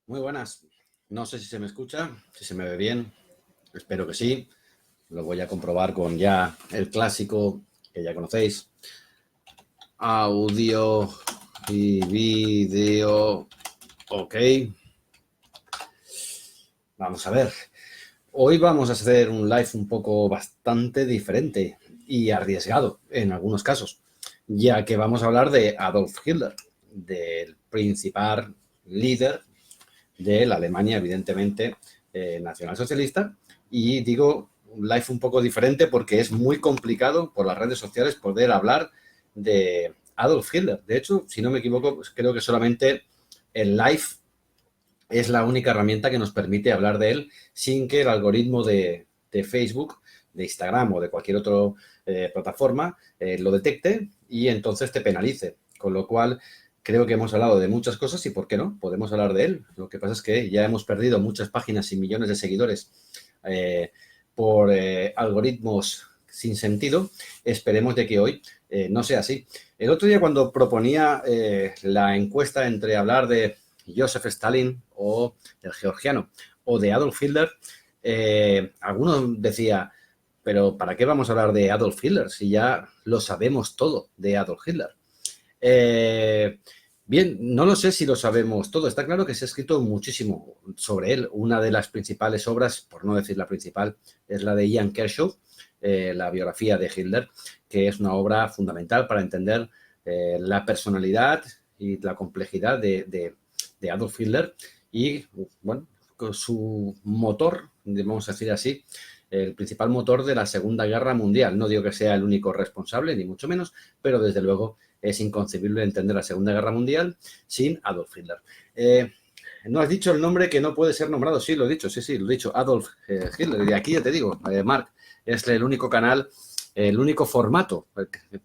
Muy buenas. No sé si se me escucha, si se me ve bien. Espero que sí. Lo voy a comprobar con ya el clásico que ya conocéis. Audio y vídeo. Ok. Vamos a ver. Hoy vamos a hacer un live un poco bastante diferente y arriesgado en algunos casos, ya que vamos a hablar de Adolf Hitler, del principal líder de la Alemania, evidentemente, nacionalsocialista. Y digo un live un poco diferente porque es muy complicado por las redes sociales poder hablar de Adolf Hitler. De hecho, si no me equivoco, pues creo que solamente el live es la única herramienta que nos permite hablar de él sin que el algoritmo de Facebook, de Instagram o de cualquier otra plataforma lo detecte y entonces te penalice. Con lo cual, creo que hemos hablado de muchas cosas y, ¿por qué no? Podemos hablar de él. Lo que pasa es que ya hemos perdido muchas páginas y millones de seguidores por algoritmos sin sentido. Esperemos de que hoy no sea así. El otro día, cuando proponía la encuesta entre hablar de Joseph Stalin o del georgiano o de Adolf Hitler, algunos decía, pero ¿para qué vamos a hablar de Adolf Hitler si ya lo sabemos todo de Adolf Hitler? Bien, no lo sé si lo sabemos todo. Está claro que se ha escrito muchísimo sobre él. Una de las principales obras, por no decir la principal, es la de Ian Kershaw, la biografía de Hitler, que es una obra fundamental para entender la personalidad y la complejidad de Adolf Hitler y, bueno, con su motor, vamos a decir así, el principal motor de la Segunda Guerra Mundial. No digo que sea el único responsable, ni mucho menos, pero desde luego es inconcebible entender la Segunda Guerra Mundial sin Adolf Hitler. No has dicho el nombre que no puede ser nombrado. Sí, lo he dicho, sí, lo he dicho, Adolf Hitler. Y aquí ya te digo, Mark, es el único canal, el único formato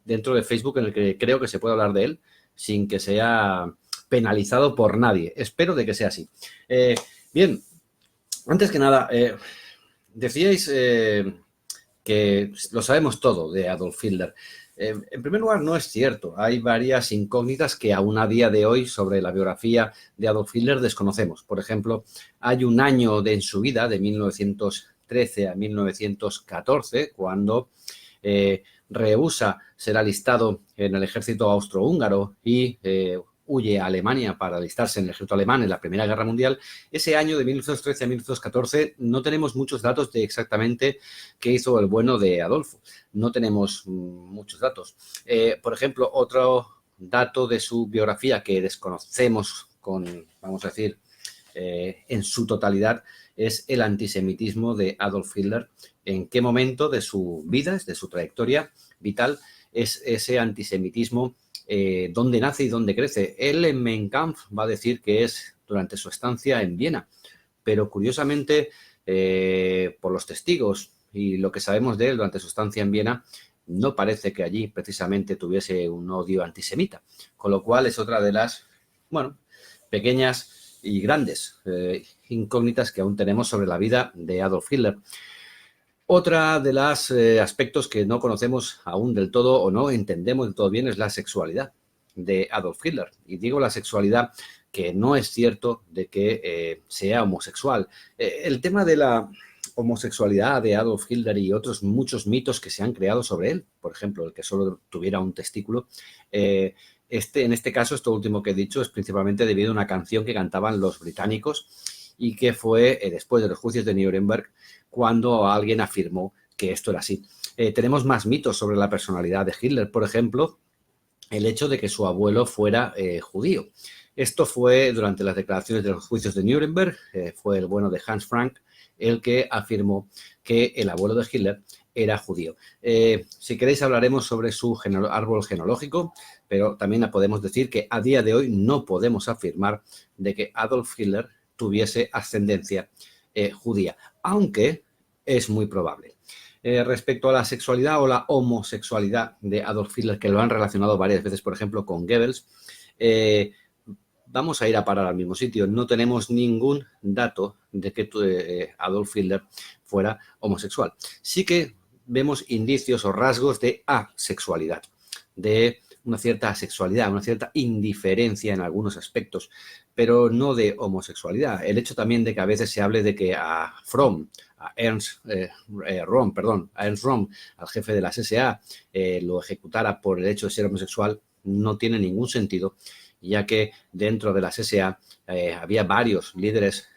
dentro de Facebook en el que creo que se puede hablar de él sin que sea penalizado por nadie. Espero de que sea así. Bien, antes que nada, decíais que lo sabemos todo de Adolf Hitler. En primer lugar, no es cierto. Hay varias incógnitas que aún a día de hoy sobre la biografía de Adolf Hitler desconocemos. Por ejemplo, hay un año en su vida, de 1913 a 1914, cuando rehúsa ser alistado en el ejército austrohúngaro y huye a Alemania para alistarse en el ejército alemán en la Primera Guerra Mundial. Ese año de 1913 a 1914 no tenemos muchos datos de exactamente qué hizo el bueno de Adolfo. No tenemos muchos datos. Por ejemplo, otro dato de su biografía que desconocemos con, vamos a decir, en su totalidad, es el antisemitismo de Adolf Hitler. ¿En qué momento de su vida, de su trayectoria vital, es ese antisemitismo? ¿Dónde nace y dónde crece? Él en Mein Kampf va a decir que es durante su estancia en Viena, pero curiosamente, por los testigos y lo que sabemos de él durante su estancia en Viena, no parece que allí precisamente tuviese un odio antisemita, con lo cual es otra de las, bueno, pequeñas y grandes incógnitas que aún tenemos sobre la vida de Adolf Hitler. Otra de los aspectos que no conocemos aún del todo o no entendemos del todo bien es la sexualidad de Adolf Hitler. Y digo la sexualidad que no es cierto de que sea homosexual. El tema de la homosexualidad de Adolf Hitler y otros muchos mitos que se han creado sobre él, por ejemplo, el que solo tuviera un testículo, en este caso, esto último que he dicho, es principalmente debido a una canción que cantaban los británicos y que fue después de los juicios de Nuremberg cuando alguien afirmó que esto era así. Tenemos más mitos sobre la personalidad de Hitler, por ejemplo, el hecho de que su abuelo fuera judío. Esto fue durante las declaraciones de los juicios de Nuremberg, fue el bueno de Hans Frank el que afirmó que el abuelo de Hitler era judío. Si queréis hablaremos sobre su árbol genealógico, pero también podemos decir que a día de hoy no podemos afirmar de que Adolf Hitler tuviese ascendencia judía, aunque es muy probable. Respecto a la sexualidad o la homosexualidad de Adolf Hitler, que lo han relacionado varias veces, por ejemplo, con Goebbels, vamos a ir a parar al mismo sitio. No tenemos ningún dato de que Adolf Hitler fuera homosexual. Sí que vemos indicios o rasgos de asexualidad, de una cierta asexualidad, una cierta indiferencia en algunos aspectos, pero no de homosexualidad. El hecho también de que a veces se hable de que a Ernst Röhm, al jefe de las SA, lo ejecutara por el hecho de ser homosexual, no tiene ningún sentido, ya que dentro de las SA había varios líderes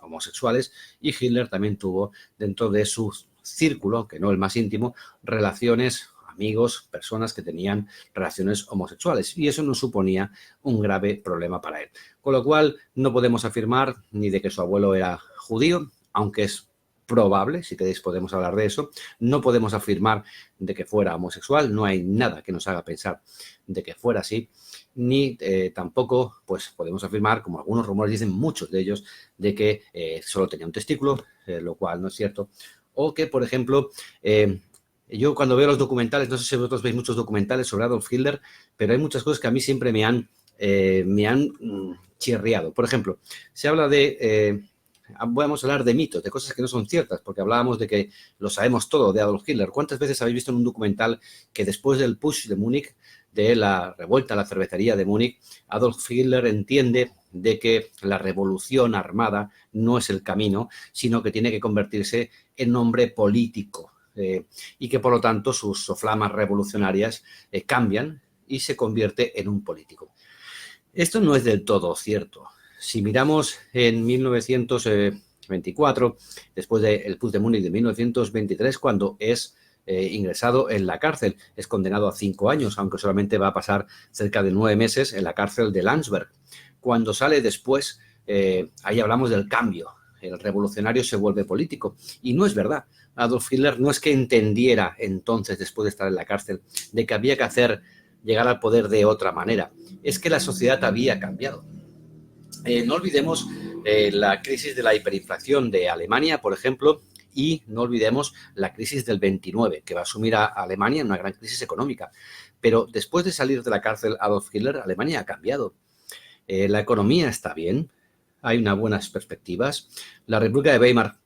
homosexuales y Hitler también tuvo dentro de su círculo, que no el más íntimo, relaciones, amigos, personas que tenían relaciones homosexuales y eso no suponía un grave problema para él. Con lo cual no podemos afirmar ni de que su abuelo era judío, aunque es probable, si queréis podemos hablar de eso. No podemos afirmar de que fuera homosexual, no hay nada que nos haga pensar de que fuera así, ni tampoco pues podemos afirmar, como algunos rumores dicen, muchos de ellos, de que solo tenía un testículo, lo cual no es cierto, o que, por ejemplo, yo cuando veo los documentales, no sé si vosotros veis muchos documentales sobre Adolf Hitler, pero hay muchas cosas que a mí siempre me han chirriado. Por ejemplo, se habla de... Vamos a hablar de mitos, de cosas que no son ciertas, porque hablábamos de que lo sabemos todo de Adolf Hitler. ¿Cuántas veces habéis visto en un documental que después del Putsch de Múnich, de la revuelta, la cervecería de Múnich, Adolf Hitler entiende de que la revolución armada no es el camino, sino que tiene que convertirse en hombre político y que por lo tanto sus soflamas revolucionarias cambian y se convierte en un político? Esto no es del todo cierto. Si miramos en 1924, después del Putsch de Múnich de 1923, cuando es ingresado en la cárcel, es condenado a 5 años, aunque solamente va a pasar cerca de 9 meses en la cárcel de Landsberg. Cuando sale después, ahí hablamos del cambio. El revolucionario se vuelve político. Y no es verdad. Adolf Hitler no es que entendiera entonces, después de estar en la cárcel, de que había que llegar al poder de otra manera. Es que la sociedad había cambiado. No olvidemos la crisis de la hiperinflación de Alemania, por ejemplo, y no olvidemos la crisis del 29, que va a sumir a Alemania en una gran crisis económica. Pero después de salir de la cárcel Adolf Hitler, Alemania ha cambiado. La economía está bien, hay unas buenas perspectivas. La República de Weimar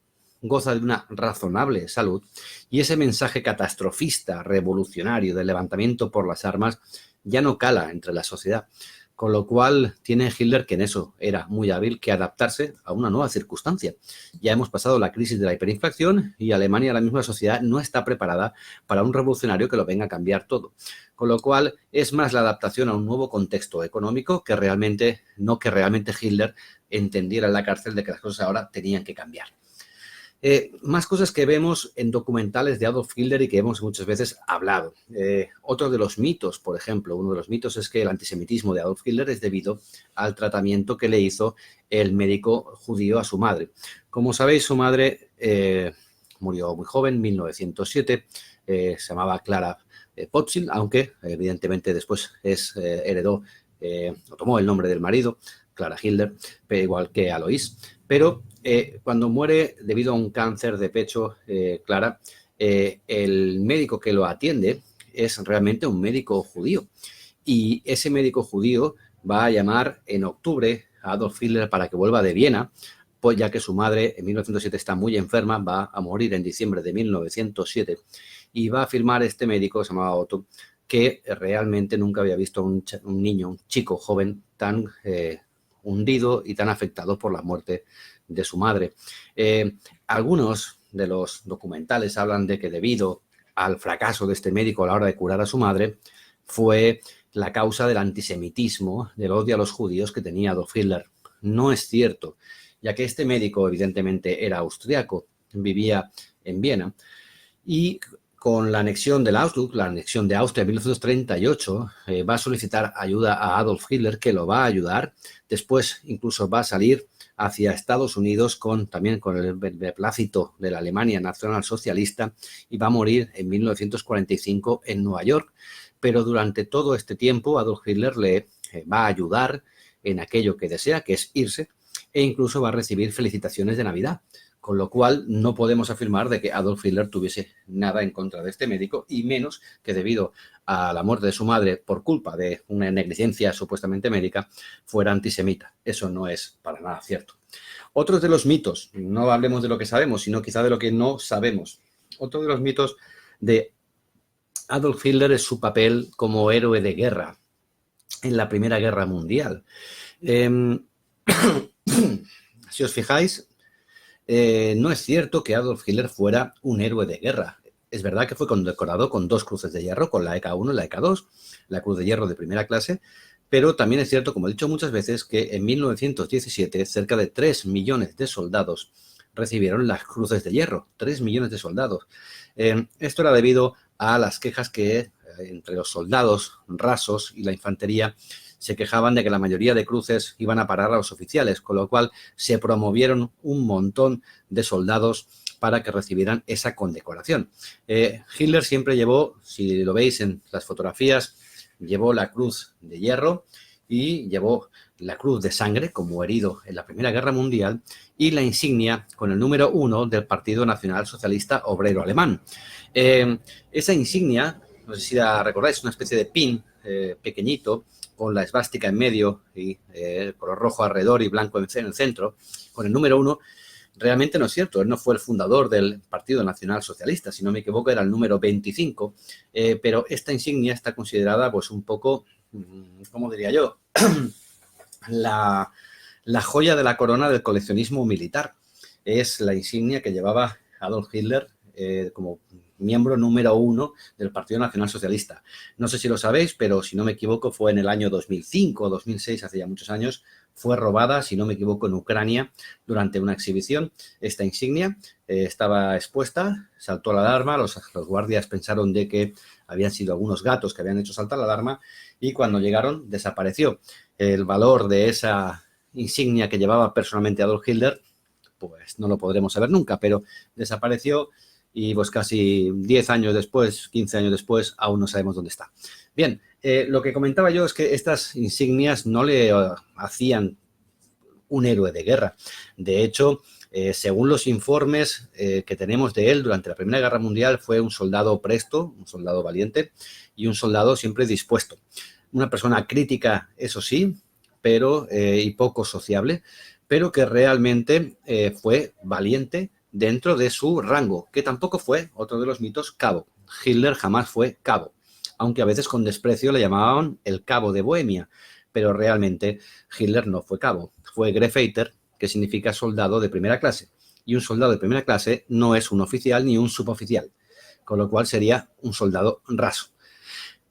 goza de una razonable salud y ese mensaje catastrofista, revolucionario, del levantamiento por las armas, ya no cala entre la sociedad. Con lo cual tiene Hitler, que en eso era muy hábil, que adaptarse a una nueva circunstancia. Ya hemos pasado la crisis de la hiperinflación y Alemania, la misma sociedad, no está preparada para un revolucionario que lo venga a cambiar todo. Con lo cual es más la adaptación a un nuevo contexto económico que realmente Hitler entendiera en la cárcel de que las cosas ahora tenían que cambiar. Más cosas que vemos en documentales de Adolf Hitler y que hemos muchas veces hablado. Otro de los mitos, por ejemplo, uno de los mitos es que el antisemitismo de Adolf Hitler es debido al tratamiento que le hizo el médico judío a su madre. Como sabéis, su madre murió muy joven, en 1907, se llamaba Clara Potzl, aunque evidentemente después heredó o tomó el nombre del marido, Clara Hitler, igual que Alois, pero cuando muere debido a un cáncer de pecho, Clara, el médico que lo atiende es realmente un médico judío. Y ese médico judío va a llamar en octubre a Adolf Hitler para que vuelva de Viena, pues ya que su madre en 1907 está muy enferma, va a morir en diciembre de 1907, y va a afirmar este médico, se llamaba Otto, que realmente nunca había visto a un niño, un chico joven tan hundido y tan afectado por la muerte de su madre. Algunos de los documentales hablan de que debido al fracaso de este médico a la hora de curar a su madre fue la causa del antisemitismo, del odio a los judíos que tenía Adolf Hitler. No es cierto, ya que este médico evidentemente era austriaco, vivía en Viena, y con la anexión del Augsburg, la anexión de Austria en 1938, va a solicitar ayuda a Adolf Hitler, que lo va a ayudar. Después incluso va a salir hacia Estados Unidos también con el beneplácito de la Alemania Nacional Socialista y va a morir en 1945 en Nueva York. Pero durante todo este tiempo Adolf Hitler le va a ayudar en aquello que desea, que es irse, e incluso va a recibir felicitaciones de Navidad. Con lo cual no podemos afirmar de que Adolf Hitler tuviese nada en contra de este médico y menos que debido a la muerte de su madre por culpa de una negligencia supuestamente médica fuera antisemita. Eso no es para nada cierto. Otros de los mitos, no hablemos de lo que sabemos, sino quizá de lo que no sabemos. Otro de los mitos de Adolf Hitler es su papel como héroe de guerra en la Primera Guerra Mundial. Si os fijáis, no es cierto que Adolf Hitler fuera un héroe de guerra. Es verdad que fue condecorado con 2 cruces de hierro, con la EK1 y la EK2, la Cruz de Hierro de primera clase, pero también es cierto, como he dicho muchas veces, que en 1917 cerca de 3 millones de soldados recibieron las cruces de hierro, 3 millones de soldados. Esto era debido a las quejas que entre los soldados rasos y la infantería se quejaban de que la mayoría de cruces iban a parar a los oficiales, con lo cual se promovieron un montón de soldados para que recibieran esa condecoración. Hitler siempre llevó, si lo veis en las fotografías, llevó la cruz de hierro y llevó la cruz de sangre como herido en la Primera Guerra Mundial y la insignia con el número 1 del Partido Nacional Socialista Obrero Alemán. Esa insignia, no sé si la recordáis, es una especie de pin pequeñito con la esvástica en medio y color rojo alrededor y blanco en el centro, con el número 1. Realmente no es cierto, él no fue el fundador del Partido Nacional Socialista, si no me equivoco era el número 25, pero esta insignia está considerada pues un poco, ¿cómo diría yo? la joya de la corona del coleccionismo militar. Es la insignia que llevaba Adolf Hitler como miembro número 1 del Partido Nacional Socialista. No sé si lo sabéis, pero si no me equivoco fue en el año 2005 o 2006, hace ya muchos años, fue robada, si no me equivoco, en Ucrania durante una exhibición. Esta insignia estaba expuesta, saltó la alarma, los guardias pensaron de que habían sido algunos gatos que habían hecho saltar la alarma y cuando llegaron desapareció. El valor de esa insignia que llevaba personalmente Adolf Hitler, pues no lo podremos saber nunca, pero desapareció y pues casi 10 años después, 15 años después, aún no sabemos dónde está. Bien, lo que comentaba yo es que estas insignias no le hacían un héroe de guerra. De hecho, según los informes que tenemos de él durante la Primera Guerra Mundial, fue un soldado presto, un soldado valiente y un soldado siempre dispuesto. Una persona crítica, eso sí, pero y poco sociable, pero que realmente fue valiente dentro de su rango, que tampoco fue, otro de los mitos, cabo. Hitler jamás fue cabo, aunque a veces con desprecio le llamaban el cabo de Bohemia, pero realmente Hitler no fue cabo, fue Gefreiter, que significa soldado de primera clase, y un soldado de primera clase no es un oficial ni un suboficial, con lo cual sería un soldado raso.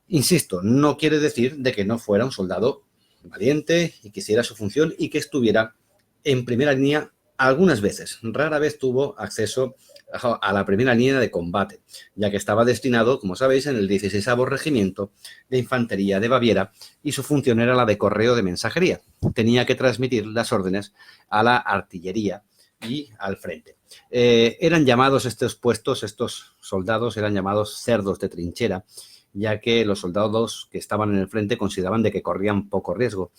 Insisto, no quiere decir de que no fuera un soldado valiente y que hiciera su función y que estuviera en primera línea algunas veces. Rara vez tuvo acceso a la primera línea de combate, ya que estaba destinado, como sabéis, en el 16º Regimiento de Infantería de Baviera y su función era la de correo de mensajería. Tenía que transmitir las órdenes a la artillería y al frente. Eran llamados estos puestos, estos soldados eran llamados cerdos de trinchera, ya que los soldados que estaban en el frente consideraban de que corrían poco riesgo.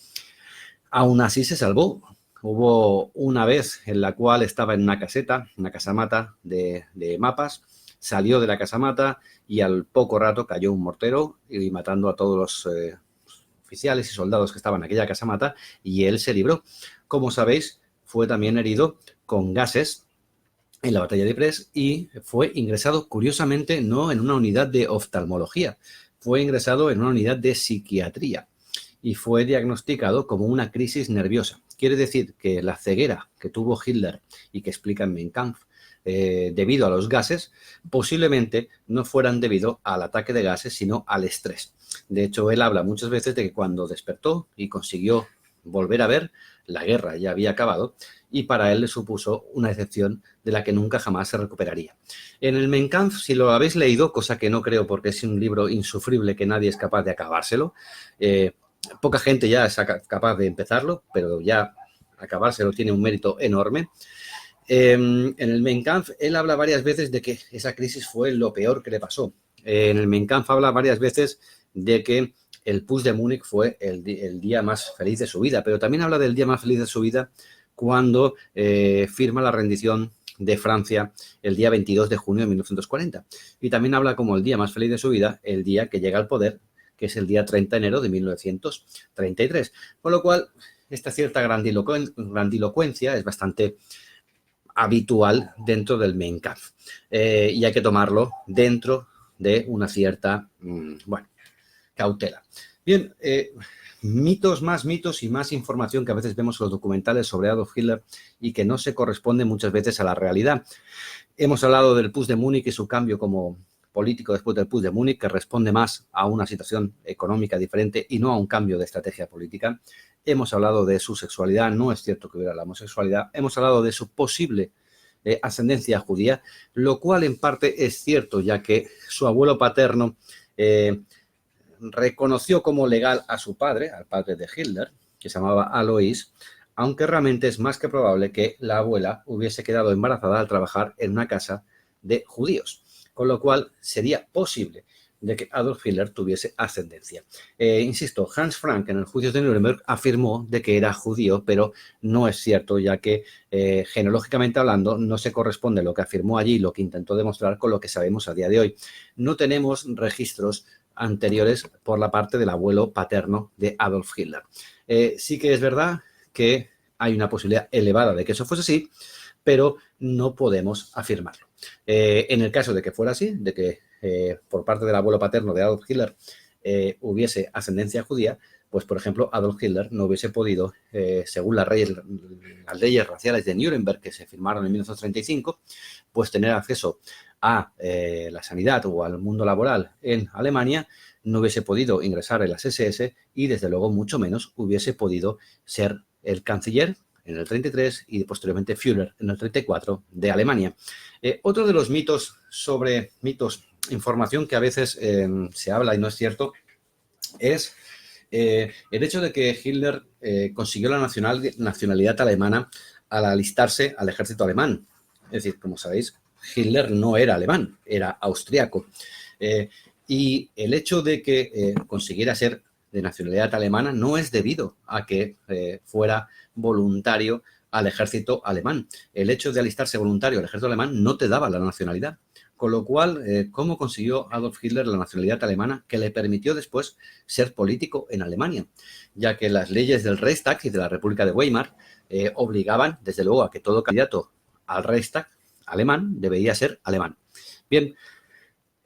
Aún así se salvó. Hubo una vez en la cual estaba en una caseta, una casamata de mapas, salió de la casamata y al poco rato cayó un mortero y matando a todos los oficiales y soldados que estaban en aquella casamata y él se libró. Como sabéis, fue también herido con gases en la batalla de Ypres y fue ingresado, curiosamente, no en una unidad de oftalmología, fue ingresado en una unidad de psiquiatría y fue diagnosticado como una crisis nerviosa. Quiere decir que la ceguera que tuvo Hitler y que explica en Mein Kampf debido a los gases, posiblemente no fueran debido al ataque de gases, sino al estrés. De hecho, él habla muchas veces de que cuando despertó y consiguió volver a ver, la guerra ya había acabado y para él le supuso una decepción de la que nunca jamás se recuperaría. En el Mein Kampf, si lo habéis leído, cosa que no creo porque es un libro insufrible que nadie es capaz de acabárselo, poca gente ya es capaz de empezarlo, pero ya acabárselo tiene un mérito enorme. En el Mein Kampf, él habla varias veces de que esa crisis fue lo peor que le pasó. En el Mein Kampf habla varias veces de que el Push de Múnich fue el día más feliz de su vida, pero también habla del día más feliz de su vida cuando firma la rendición de Francia el día 22 de junio de 1940. Y también habla como el día más feliz de su vida, el día que llega al poder, que es el día 30 de enero de 1933. Con lo cual, esta cierta grandilocuencia es bastante habitual dentro del Mein Kampf. Y hay que tomarlo dentro de una cierta, bueno, cautela. Bien, más mitos y más información que a veces vemos en los documentales sobre Adolf Hitler y que no se corresponde muchas veces a la realidad. Hemos hablado del Putsch de Múnich y su cambio como político después del Putsch de Múnich, que responde más a una situación económica diferente y no a un cambio de estrategia política. Hemos hablado de su sexualidad, no es cierto que hubiera la homosexualidad. Hemos hablado de su posible ascendencia judía, lo cual en parte es cierto, ya que su abuelo paterno reconoció como legal a su padre, al padre de Hitler, que se llamaba Alois, aunque realmente es más que probable que la abuela hubiese quedado embarazada al trabajar en una casa de judíos, con lo cual sería posible de que Adolf Hitler tuviese ascendencia. Insisto, Hans Frank en el juicio de Nuremberg afirmó de que era judío, pero no es cierto, ya que genealógicamente hablando no se corresponde lo que afirmó allí, lo que intentó demostrar con lo que sabemos a día de hoy. No tenemos registros anteriores por la parte del abuelo paterno de Adolf Hitler. Sí que es verdad que hay una posibilidad elevada de que eso fuese así, pero no podemos afirmarlo. En el caso de que fuera así, de que por parte del abuelo paterno de Adolf Hitler hubiese ascendencia judía, pues, por ejemplo, Adolf Hitler no hubiese podido, según las leyes raciales de Nuremberg que se firmaron en 1935, pues tener acceso a la sanidad o al mundo laboral en Alemania, no hubiese podido ingresar en las SS y, desde luego, mucho menos hubiese podido ser el canciller en el 33 y posteriormente Führer en el 34 de Alemania. Otro de los información que a veces se habla y no es cierto, es el hecho de que Hitler consiguió la nacionalidad alemana al alistarse al ejército alemán. Es decir, como sabéis, Hitler no era alemán, era austriaco. Y el hecho de que consiguiera ser de nacionalidad alemana no es debido a que fuera voluntario al ejército alemán. El hecho de alistarse voluntario al ejército alemán no te daba la nacionalidad. Con lo cual, ¿cómo consiguió Adolf Hitler la nacionalidad alemana que le permitió después ser político en Alemania? Ya que las leyes del Reichstag y de la República de Weimar obligaban, desde luego, a que todo candidato al Reichstag alemán debería ser alemán. Bien,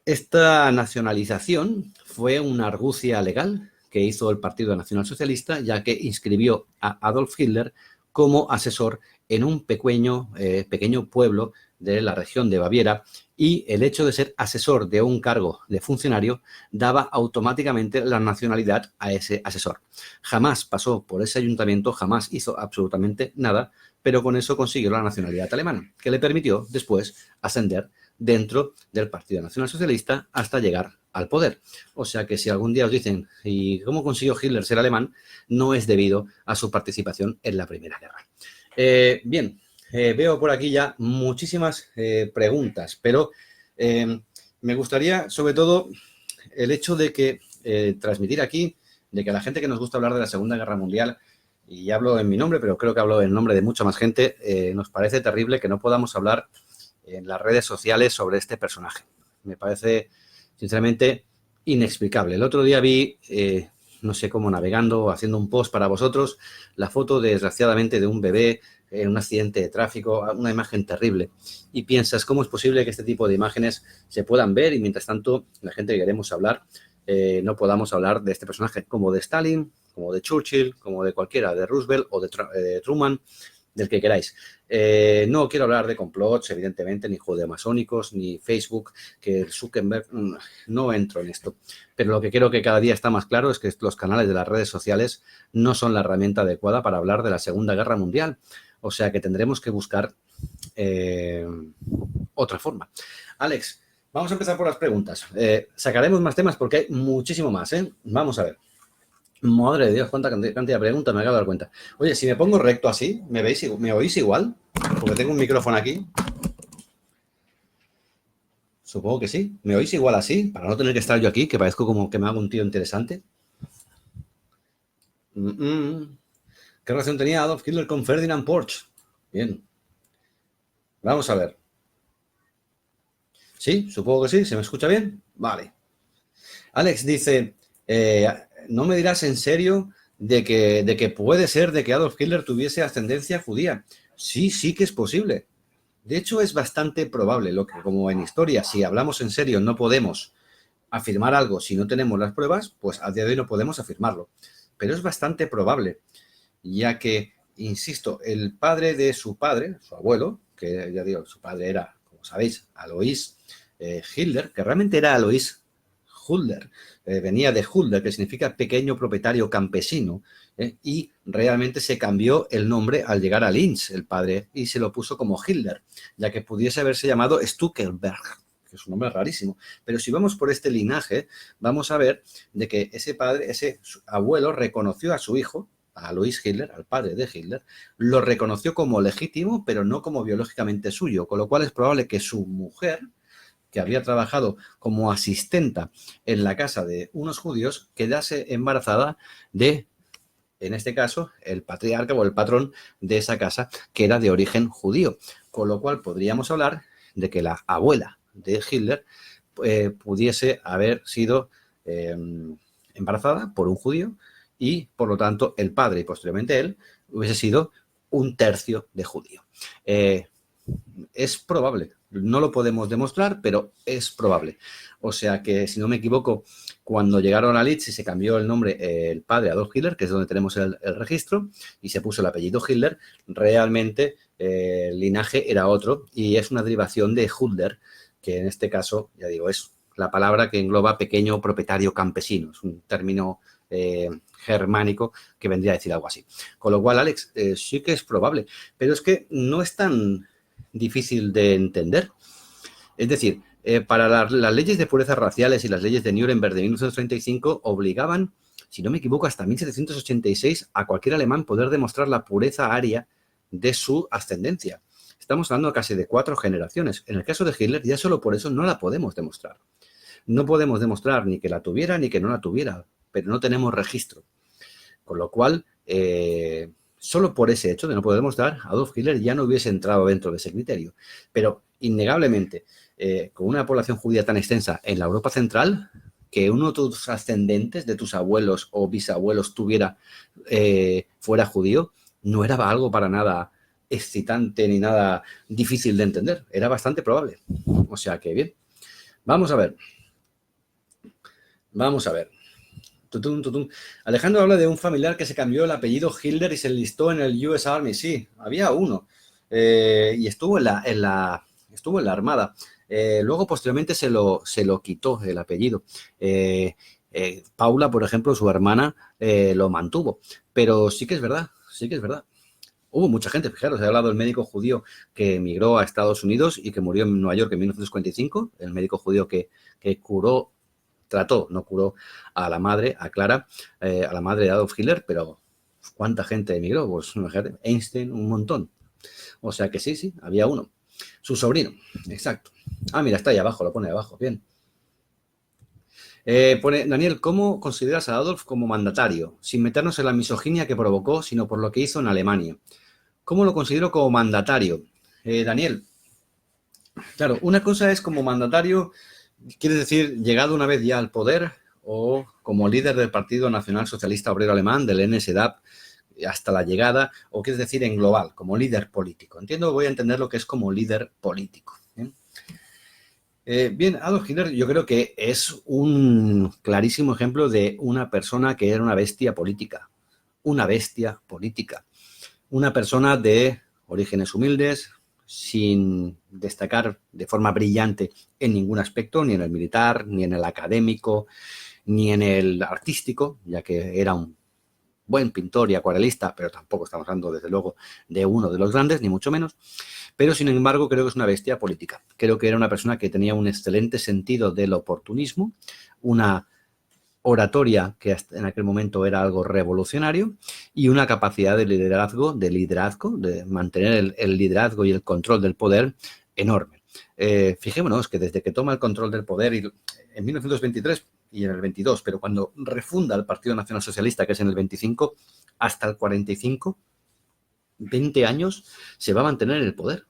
esta nacionalización fue una argucia legal que hizo el Partido Nacional Socialista, ya que inscribió a Adolf Hitler como asesor en un pequeño pueblo de la región de Baviera, y el hecho de ser asesor de un cargo de funcionario daba automáticamente la nacionalidad a ese asesor. Jamás pasó por ese ayuntamiento, jamás hizo absolutamente nada, pero con eso consiguió la nacionalidad alemana, que le permitió después ascender dentro del Partido Nacional Socialista hasta llegar al poder. O sea que si algún día os dicen ¿y cómo consiguió Hitler ser alemán?, no es debido a su participación en la Primera Guerra. Bien, veo por aquí ya muchísimas preguntas, pero me gustaría, sobre todo, el hecho de que transmitir aquí, de que a la gente que nos gusta hablar de la Segunda Guerra Mundial, y hablo en mi nombre, pero creo que hablo en nombre de mucha más gente, nos parece terrible que no podamos hablar en las redes sociales sobre este personaje. Me parece, sinceramente, inexplicable. El otro día vi, no sé cómo, navegando, haciendo un post para vosotros, la foto, desgraciadamente, de un bebé en un accidente de tráfico, una imagen terrible. Y piensas, ¿cómo es posible que este tipo de imágenes se puedan ver y, mientras tanto, la gente que queremos hablar, no podamos hablar de este personaje, como de Stalin, como de Churchill, como de cualquiera, de Roosevelt o de Truman, del que queráis. No quiero hablar de complots, evidentemente, ni judeomasónicos, ni Facebook, que Zuckerberg, no entro en esto. Pero lo que creo que cada día está más claro es que los canales de las redes sociales no son la herramienta adecuada para hablar de la Segunda Guerra Mundial. O sea que tendremos que buscar otra forma. Alex, vamos a empezar por las preguntas. Sacaremos más temas porque hay muchísimo más, ¿eh? Vamos a ver. Madre de Dios, cuánta cantidad de preguntas, me acabo de dar cuenta. Oye, si me pongo recto así, ¿me oís igual? Porque tengo un micrófono aquí. Supongo que sí. ¿Me oís igual así? Para no tener que estar yo aquí, que parezco como que me hago un tío interesante. ¿Qué relación tenía Adolf Hitler con Ferdinand Porsche? Bien. Vamos a ver. ¿Sí? Supongo que sí. ¿Se me escucha bien? Vale. Alex dice, ¿no me dirás en serio de que puede ser de que Adolf Hitler tuviese ascendencia judía? Sí, sí que es posible. De hecho, es bastante probable, lo que, como en historia, si hablamos en serio, no podemos afirmar algo si no tenemos las pruebas, pues a día de hoy no podemos afirmarlo. Pero es bastante probable, ya que, insisto, el padre de su padre, su abuelo, que ya digo, su padre era, como sabéis, Alois Hitler, que realmente era Alois Hulder, venía de Hulder, que significa pequeño propietario campesino, y realmente se cambió el nombre al llegar a Linz, el padre, y se lo puso como Hitler, ya que pudiese haberse llamado Stuckelberg, que es un nombre rarísimo. Pero si vamos por este linaje, vamos a ver de que ese padre, ese abuelo, reconoció a su hijo, a Alois Hitler, al padre de Hitler, lo reconoció como legítimo, pero no como biológicamente suyo, con lo cual es probable que su mujer, que había trabajado como asistenta en la casa de unos judíos, quedase embarazada de, en este caso, el patriarca o el patrón de esa casa, que era de origen judío. Con lo cual podríamos hablar de que la abuela de Hitler pudiese haber sido embarazada por un judío y, por lo tanto, el padre y posteriormente él hubiese sido un tercio de judío. Es probable, no lo podemos demostrar, pero es probable. O sea que, si no me equivoco, cuando llegaron a Leeds y se cambió el nombre el padre Adolf Hitler, que es donde tenemos el registro, y se puso el apellido Hitler, realmente el linaje era otro y es una derivación de Hulder, que en este caso, ya digo, es la palabra que engloba pequeño propietario campesino. Es un término germánico que vendría a decir algo así. Con lo cual, Alex, sí que es probable, pero es que no es tan difícil de entender. Es decir, para las leyes de purezas raciales y las leyes de Nuremberg de 1935 obligaban, si no me equivoco, hasta 1786 a cualquier alemán poder demostrar la pureza aria de su ascendencia. Estamos hablando casi de 4 generaciones. En el caso de Hitler, ya solo por eso no la podemos demostrar. No podemos demostrar ni que la tuviera ni que no la tuviera, pero no tenemos registro. Con lo cual, solo por ese hecho de no poder demostrar, Adolf Hitler ya no hubiese entrado dentro de ese criterio. Pero, innegablemente, con una población judía tan extensa en la Europa central, que uno de tus ascendentes, de tus abuelos o bisabuelos fuera judío, no era algo para nada excitante ni nada difícil de entender. Era bastante probable. O sea que, bien. Vamos a ver. Vamos a ver. Tutum, tutum. Alejandro habla de un familiar que se cambió el apellido Hitler y se enlistó en el US Army. Sí, había uno. Y estuvo en la Armada. Luego, posteriormente, se lo quitó el apellido. Paula, por ejemplo, su hermana, lo mantuvo. Pero sí que es verdad, sí que es verdad. Hubo mucha gente, fijaros, he hablado del médico judío que emigró a Estados Unidos y que murió en Nueva York en 1945, el médico judío que no curó a la madre, a Clara, a la madre de Adolf Hitler, pero ¿cuánta gente emigró? Pues Einstein, un montón. O sea que sí, había uno. Su sobrino, exacto. Ah, mira, está ahí abajo, lo pone abajo, bien. Pone, Daniel, ¿cómo consideras a Adolf como mandatario? Sin meternos en la misoginia que provocó, sino por lo que hizo en Alemania. ¿Cómo lo considero como mandatario? Daniel, claro, una cosa es como mandatario, quiere decir, llegado una vez ya al poder o como líder del Partido Nacional Socialista Obrero Alemán, del NSDAP, hasta la llegada, o quieres decir en global, como líder político. Entiendo, voy a entender lo que es como líder político. Bien, Adolf Hitler yo creo que es un clarísimo ejemplo de una persona que era una bestia política. Una bestia política. Una persona de orígenes humildes, sin destacar de forma brillante en ningún aspecto, ni en el militar, ni en el académico, ni en el artístico, ya que era un buen pintor y acuarelista, pero tampoco estamos hablando, desde luego, de uno de los grandes, ni mucho menos. Pero, sin embargo, creo que es una bestia política. Creo que era una persona que tenía un excelente sentido del oportunismo, una oratoria que en aquel momento era algo revolucionario y una capacidad de liderazgo, de mantener el liderazgo y el control del poder enorme. Fijémonos que desde que toma el control del poder en 1923 y en el 22, pero cuando refunda el Partido Nacional Socialista, que es en el 25, hasta el 45, 20 años, se va a mantener en el poder.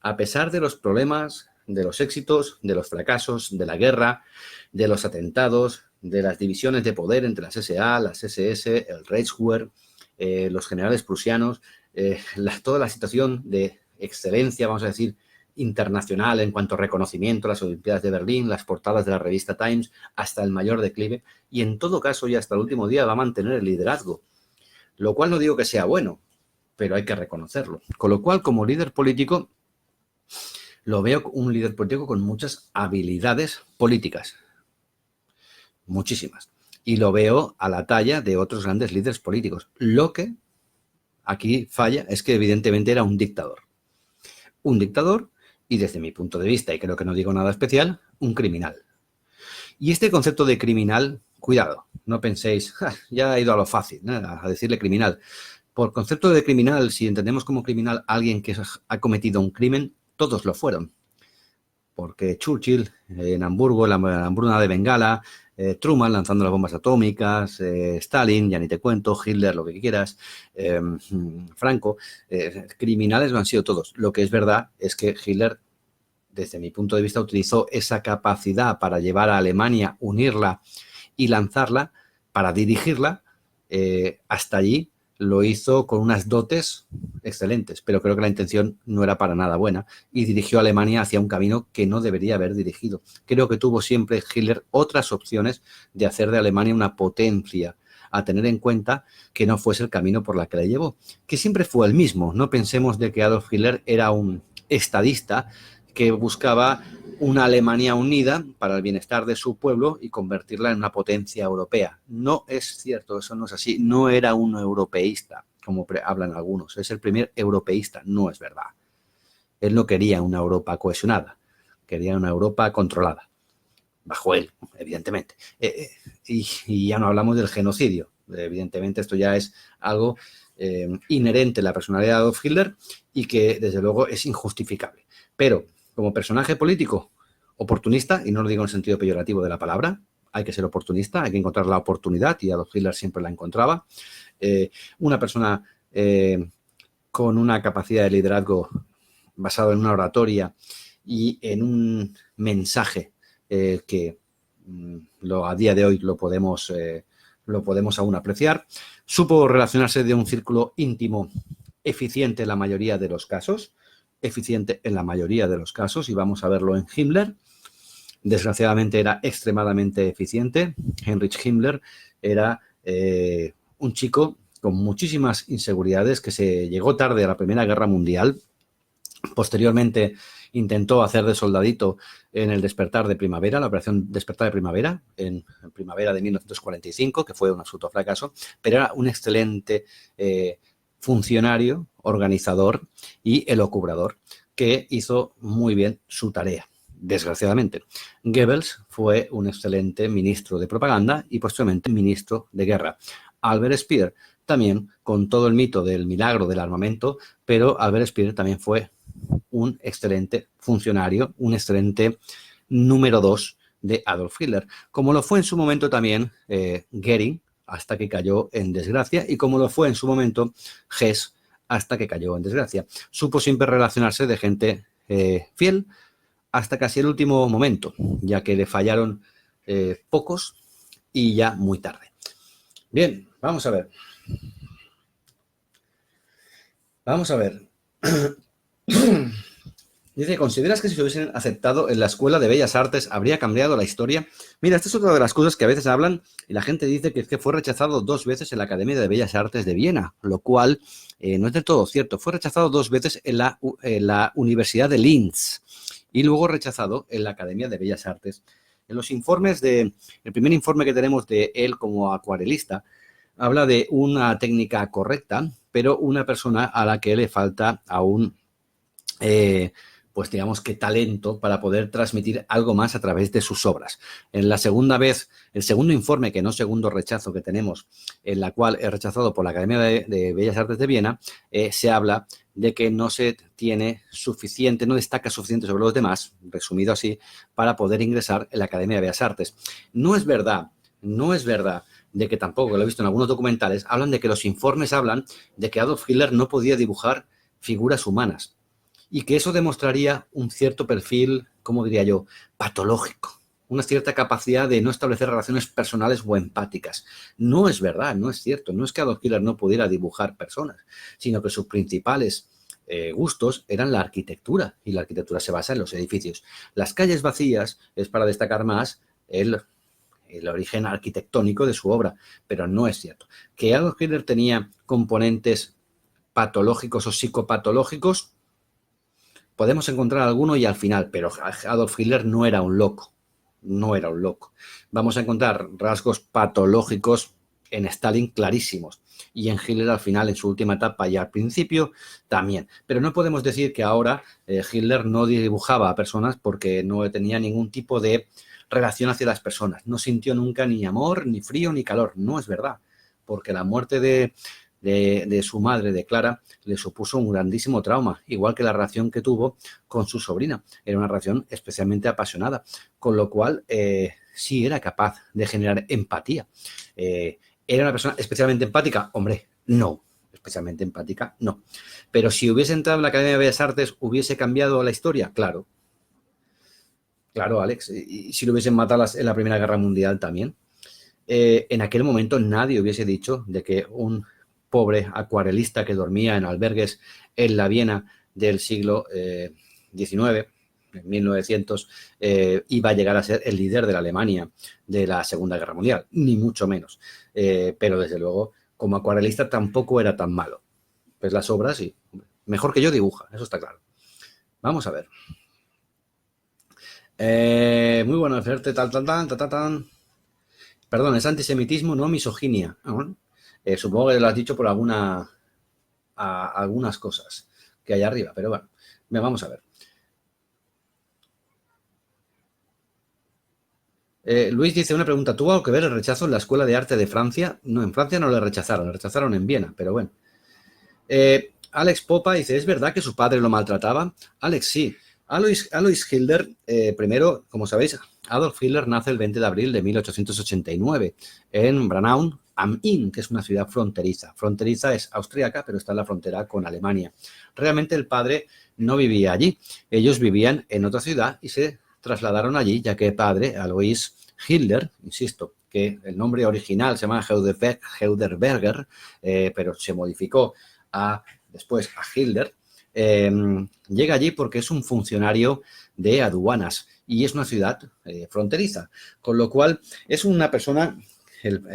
A pesar de los problemas, de los éxitos, de los fracasos, de la guerra, de los atentados, de las divisiones de poder entre las SA, las SS, el Reichswehr, los generales prusianos, toda la situación de excelencia, vamos a decir, internacional en cuanto a reconocimiento, las Olimpiadas de Berlín, las portadas de la revista Times, hasta el mayor declive, y en todo caso y hasta el último día va a mantener el liderazgo, lo cual no digo que sea bueno, pero hay que reconocerlo. Con lo cual, como líder político, lo veo un líder político con muchas habilidades políticas, muchísimas, y lo veo a la talla de otros grandes líderes políticos. Lo que aquí falla es que evidentemente era un dictador y desde mi punto de vista, y creo que no digo nada especial, un criminal. Y este concepto de criminal, cuidado, no penséis, ya ha ido a lo fácil, ¿no?, a decirle criminal. Por concepto de criminal, si entendemos como criminal a alguien que ha cometido un crimen, todos lo fueron. Porque Churchill en Hamburgo, la hambruna de Bengala, Truman lanzando las bombas atómicas, Stalin, ya ni te cuento, Hitler, lo que quieras, Franco, criminales lo han sido todos. Lo que es verdad es que Hitler, desde mi punto de vista, utilizó esa capacidad para llevar a Alemania, unirla y lanzarla, para dirigirla, hasta allí lo hizo con unas dotes excelentes, pero creo que la intención no era para nada buena y dirigió a Alemania hacia un camino que no debería haber dirigido. Creo que tuvo siempre Hitler otras opciones de hacer de Alemania una potencia, a tener en cuenta que no fuese el camino por la que le llevó, que siempre fue el mismo. No pensemos de que Adolf Hitler era un estadista que buscaba una Alemania unida para el bienestar de su pueblo y convertirla en una potencia europea. No es cierto, eso no es así. No era un europeísta, como hablan algunos. Es el primer europeísta, no es verdad. Él no quería una Europa cohesionada, quería una Europa controlada, bajo él, evidentemente. Y ya no hablamos del genocidio. Evidentemente esto ya es algo inherente a la personalidad de Adolf Hitler y que desde luego es injustificable. Pero como personaje político oportunista, y no lo digo en el sentido peyorativo de la palabra, hay que ser oportunista, hay que encontrar la oportunidad, y Adolf Hitler siempre la encontraba. Una persona con una capacidad de liderazgo basado en una oratoria y en un mensaje que a día de hoy lo podemos aún apreciar. Supo relacionarse de un círculo íntimo eficiente en la mayoría de los casos, y vamos a verlo en Himmler. Desgraciadamente era extremadamente eficiente. Heinrich Himmler era un chico con muchísimas inseguridades, que se llegó tarde a la Primera Guerra Mundial. Posteriormente intentó hacer de soldadito en el Despertar de Primavera, la operación Despertar de Primavera, en primavera de 1945, que fue un absoluto fracaso, pero era un excelente funcionario, organizador y elucubrador, que hizo muy bien su tarea. Desgraciadamente, Goebbels fue un excelente ministro de propaganda y posteriormente ministro de guerra. Albert Speer también, con todo el mito del milagro del armamento, pero Albert Speer también fue un excelente funcionario, un excelente número 2 de Adolf Hitler, como lo fue en su momento también Goering, hasta que cayó en desgracia, y como lo fue en su momento Hess, hasta que cayó en desgracia. Supo siempre relacionarse de gente fiel hasta casi el último momento, ya que le fallaron pocos y ya muy tarde. Bien, vamos a ver. Dice, ¿consideras que si se hubiesen aceptado en la Escuela de Bellas Artes habría cambiado la historia? Mira, esta es otra de las cosas que a veces hablan y la gente dice que es que fue rechazado 2 veces en la Academia de Bellas Artes de Viena, lo cual no es del todo cierto. Fue rechazado 2 veces en la Universidad de Linz y luego rechazado en la Academia de Bellas Artes. En los informes el primer informe que tenemos de él como acuarelista habla de una técnica correcta, pero una persona a la que le falta aún pues digamos que talento para poder transmitir algo más a través de sus obras. En la segunda vez, el segundo informe, que no segundo rechazo que tenemos, en la cual es rechazado por la Academia de Bellas Artes de Viena, se habla de que no se tiene suficiente, no destaca suficiente sobre los demás, resumido así, para poder ingresar en la Academia de Bellas Artes. No es verdad de que tampoco, lo he visto en algunos documentales, hablan de que los informes hablan de que Adolf Hitler no podía dibujar figuras humanas y que eso demostraría un cierto perfil, ¿cómo diría yo?, patológico, una cierta capacidad de no establecer relaciones personales o empáticas. No es verdad, no es cierto, no es que Adolf Hitler no pudiera dibujar personas, sino que sus principales gustos eran la arquitectura, y la arquitectura se basa en los edificios. Las calles vacías es para destacar más el origen arquitectónico de su obra, pero no es cierto. Que Adolf Hitler tenía componentes patológicos o psicopatológicos, podemos encontrar alguno y al final, pero Adolf Hitler no era un loco, no era un loco. Vamos a encontrar rasgos patológicos en Stalin clarísimos, y en Hitler al final, en su última etapa y al principio también. Pero no podemos decir que ahora Hitler no dibujaba a personas porque no tenía ningún tipo de relación hacia las personas. No sintió nunca ni amor, ni frío, ni calor. No es verdad, porque la muerte de su madre, de Clara, le supuso un grandísimo trauma, igual que la relación que tuvo con su sobrina. Era una relación especialmente apasionada, con lo cual sí era capaz de generar empatía. ¿Era una persona especialmente empática? Hombre, no. Especialmente empática, no. Pero si hubiese entrado en la Academia de Bellas Artes, ¿hubiese cambiado la historia? Claro. Claro, Alex. Y si lo hubiesen matado en la Primera Guerra Mundial también. En aquel momento nadie hubiese dicho de que un pobre acuarelista que dormía en albergues en la Viena del siglo XIX, en 1900, iba a llegar a ser el líder de la Alemania de la Segunda Guerra Mundial, ni mucho menos. Pero desde luego, como acuarelista tampoco era tan malo. Pues las obras, sí, mejor que yo dibuja, eso está claro. Vamos a ver. Muy bueno hacerte tal. Perdón, es antisemitismo, no misoginia. Bueno, supongo que lo has dicho por algunas cosas que hay arriba, pero bueno, vamos a ver. Luis dice una pregunta, ¿tuvo algo que ver el rechazo en la Escuela de Arte de Francia? No, en Francia no le rechazaron en Viena, pero bueno. Alex Popa dice, ¿es verdad que su padre lo maltrataba? Alex, sí. Alois Hitler, primero, como sabéis, Adolf Hitler nace el 20 de abril de 1889 en Braunau am Inn, que es una ciudad fronteriza. Fronteriza es austríaca, pero está en la frontera con Alemania. Realmente el padre no vivía allí. Ellos vivían en otra ciudad y se trasladaron allí, ya que el padre, Alois Hitler, insisto, que el nombre original se llama Heuderberger, pero se modificó después a Hitler, llega allí porque es un funcionario de aduanas y es una ciudad fronteriza, con lo cual es una persona,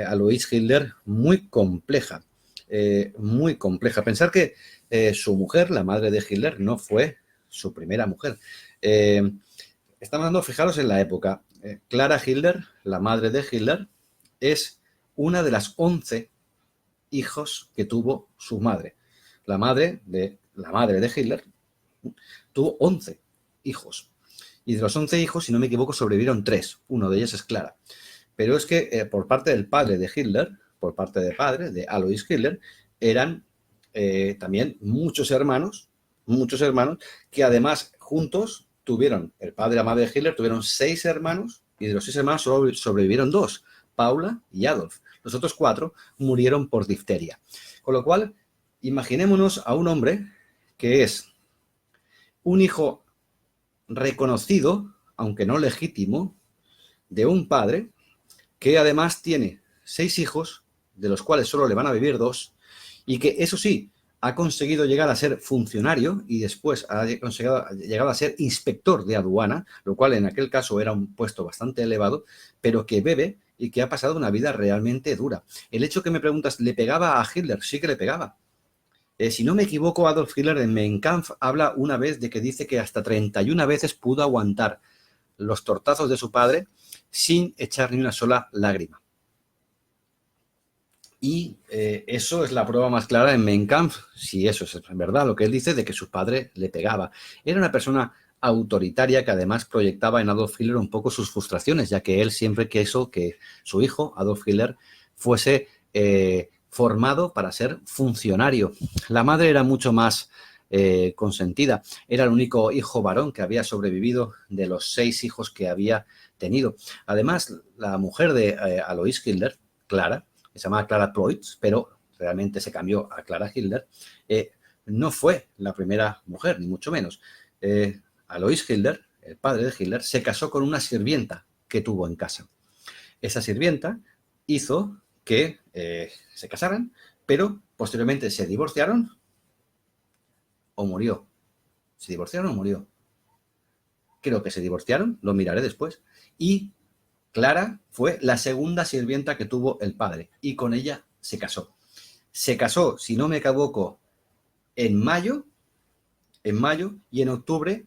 Alois Hitler, muy compleja, muy compleja. Pensar que su mujer, la madre de Hitler, no fue su primera mujer. Estamos hablando, fijaros en la época, Clara Hitler, la madre de Hitler, es una de las 11 hijos que tuvo su madre. La madre de Hitler tuvo 11 hijos. Y de los 11 hijos, si no me equivoco, sobrevivieron 3. Uno de ellos es Clara. Pero es que por parte del padre de Hitler, por parte del padre de Alois Hitler, eran también muchos hermanos, que además juntos tuvieron, el padre y la madre de Hitler tuvieron 6 hermanos, y de los 6 hermanos solo sobrevivieron 2, Paula y Adolf. Los otros 4 murieron por difteria. Con lo cual, imaginémonos a un hombre que es un hijo reconocido, aunque no legítimo, de un padre que además tiene 6 hijos, de los cuales solo le van a vivir 2, y que eso sí, ha conseguido llegar a ser funcionario y después ha llegado a ser inspector de aduana, lo cual en aquel caso era un puesto bastante elevado, pero que bebe y que ha pasado una vida realmente dura. El hecho que me preguntas, ¿le pegaba a Hitler? Sí que le pegaba. Si no me equivoco, Adolf Hitler en Mein Kampf habla una vez de que dice que hasta 31 veces pudo aguantar los tortazos de su padre sin echar ni una sola lágrima. Y eso es la prueba más clara en Mein Kampf, si eso es verdad, lo que él dice de que su padre le pegaba. Era una persona autoritaria que además proyectaba en Adolf Hitler un poco sus frustraciones, ya que él siempre quiso que su hijo, Adolf Hitler, fuese formado para ser funcionario. La madre era mucho más consentida. Era el único hijo varón que había sobrevivido de los 6 hijos que había tenido. Además, la mujer de Alois Hitler, Clara, que se llamaba Clara Ploitz, pero realmente se cambió a Clara Hitler, no fue la primera mujer, ni mucho menos. Alois Hitler, el padre de Hitler, se casó con una sirvienta que tuvo en casa. Esa sirvienta hizo que se casaran, pero posteriormente se divorciaron o murió. ¿Se divorciaron o murió? Creo que se divorciaron, lo miraré después. Y Clara fue la segunda sirvienta que tuvo el padre y con ella se casó. Se casó, si no me equivoco, en mayo, y en octubre,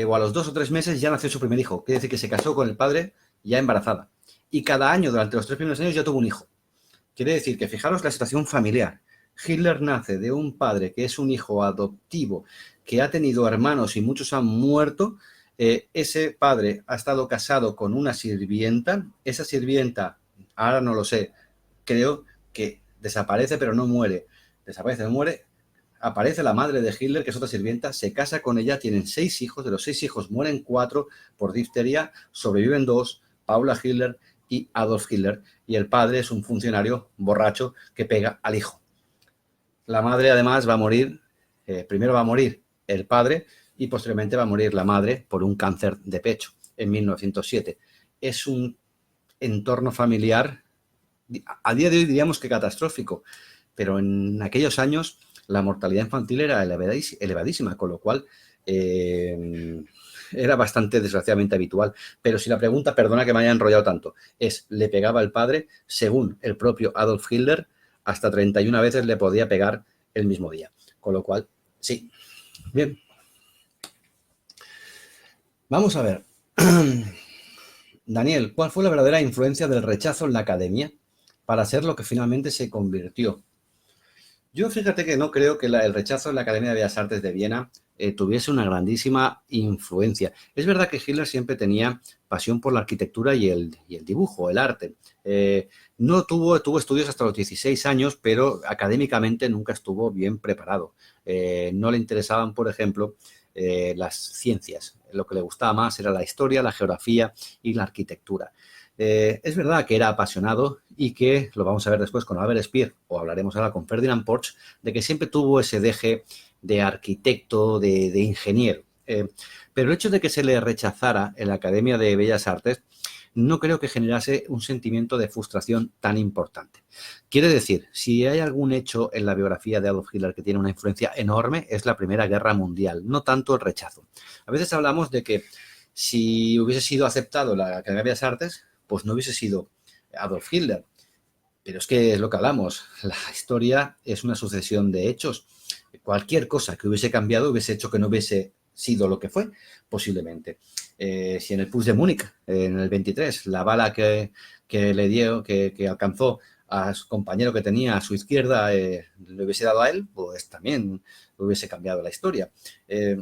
o a los 2 o 3 meses, ya nació su primer hijo. Quiere decir que se casó con el padre ya embarazada. Y cada año, durante los 3 primeros años, ya tuvo un hijo. Quiere decir que, fijaros la situación familiar. Hitler nace de un padre que es un hijo adoptivo, que ha tenido hermanos y muchos han muerto. Ese padre ha estado casado con una sirvienta. Esa sirvienta, ahora no lo sé, creo que desaparece pero no muere. Desaparece, no muere. Aparece la madre de Hitler, que es otra sirvienta, se casa con ella, tienen 6 hijos, de los 6 hijos mueren 4 por difteria, sobreviven 2, Paula Hitler y Adolf Hitler, y el padre es un funcionario borracho que pega al hijo. La madre además va a morir, primero va a morir el padre y posteriormente va a morir la madre por un cáncer de pecho en 1907. Es un entorno familiar, a día de hoy diríamos que catastrófico, pero en aquellos años la mortalidad infantil era elevadísima, con lo cual era bastante desgraciadamente habitual. Pero si la pregunta, perdona que me haya enrollado tanto, es, ¿le pegaba el padre? Según el propio Adolf Hitler, hasta 31 veces le podía pegar el mismo día. Con lo cual, sí. Bien. Vamos a ver. Daniel, ¿cuál fue la verdadera influencia del rechazo en la academia para ser lo que finalmente se convirtió? Yo fíjate que no creo que el rechazo en la Academia de Bellas Artes de Viena tuviese una grandísima influencia. Es verdad que Hitler siempre tenía pasión por la arquitectura y el dibujo, el arte. No tuvo estudios hasta los 16 años, pero académicamente nunca estuvo bien preparado. No le interesaban, por ejemplo, las ciencias. Lo que le gustaba más era la historia, la geografía y la arquitectura. Es verdad que era apasionado y que, lo vamos a ver después con Albert Speer, o hablaremos ahora con Ferdinand Porsche, de que siempre tuvo ese deje de arquitecto, de ingeniero. Pero el hecho de que se le rechazara en la Academia de Bellas Artes no creo que generase un sentimiento de frustración tan importante. Quiere decir, si hay algún hecho en la biografía de Adolf Hitler que tiene una influencia enorme, es la Primera Guerra Mundial, no tanto el rechazo. A veces hablamos de que si hubiese sido aceptado la Academia de Bellas Artes, pues no hubiese sido Adolf Hitler. Pero es que es lo que hablamos, la historia es una sucesión de hechos. Cualquier cosa que hubiese cambiado hubiese hecho que no hubiese sido lo que fue, posiblemente. Si en el Puig de Múnich, en el 23, la bala que le dio, que alcanzó a su compañero que tenía a su izquierda, le hubiese dado a él, pues también hubiese cambiado la historia. Es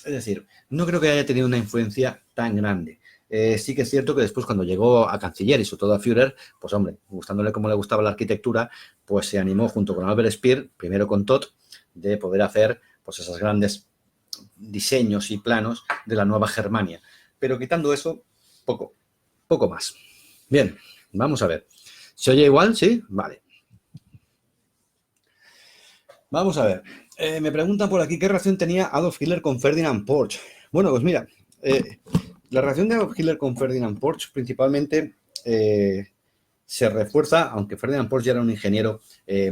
decir, no creo que haya tenido una influencia tan grande. Sí que es cierto que después cuando llegó a canciller y sobre todo a Führer, pues hombre, gustándole como le gustaba la arquitectura, pues se animó junto con Albert Speer, primero con Todt, de poder hacer pues esos grandes diseños y planos de la nueva Germania. Pero quitando eso, poco más. Bien, vamos a ver. ¿Se oye igual? ¿Sí? Vale. Vamos a ver. Me preguntan por aquí, ¿qué relación tenía Adolf Hitler con Ferdinand Porsche? Bueno, pues mira, la relación de Adolf Hitler con Ferdinand Porsche principalmente se refuerza, aunque Ferdinand Porsche ya era un ingeniero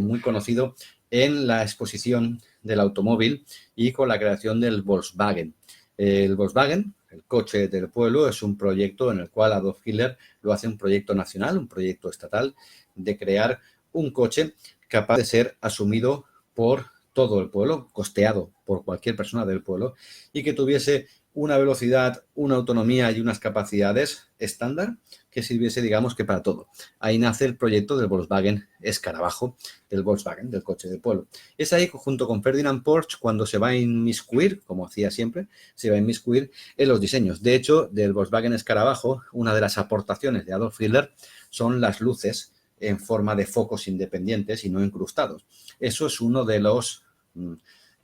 muy conocido, en la exposición del automóvil y con la creación del Volkswagen. El Volkswagen, el coche del pueblo, es un proyecto en el cual Adolf Hitler lo hace un proyecto nacional, un proyecto estatal, de crear un coche capaz de ser asumido por todo el pueblo, costeado por cualquier persona del pueblo, y que tuviese una velocidad, una autonomía y unas capacidades estándar que sirviese, digamos, que para todo. Ahí nace el proyecto del Volkswagen Escarabajo, del Volkswagen, del coche del pueblo. Es ahí, junto con Ferdinand Porsche, cuando se va a inmiscuir, como hacía siempre, se va a inmiscuir en los diseños. De hecho, del Volkswagen Escarabajo, una de las aportaciones de Adolf Hitler son las luces en forma de focos independientes y no incrustados. Eso es uno de los,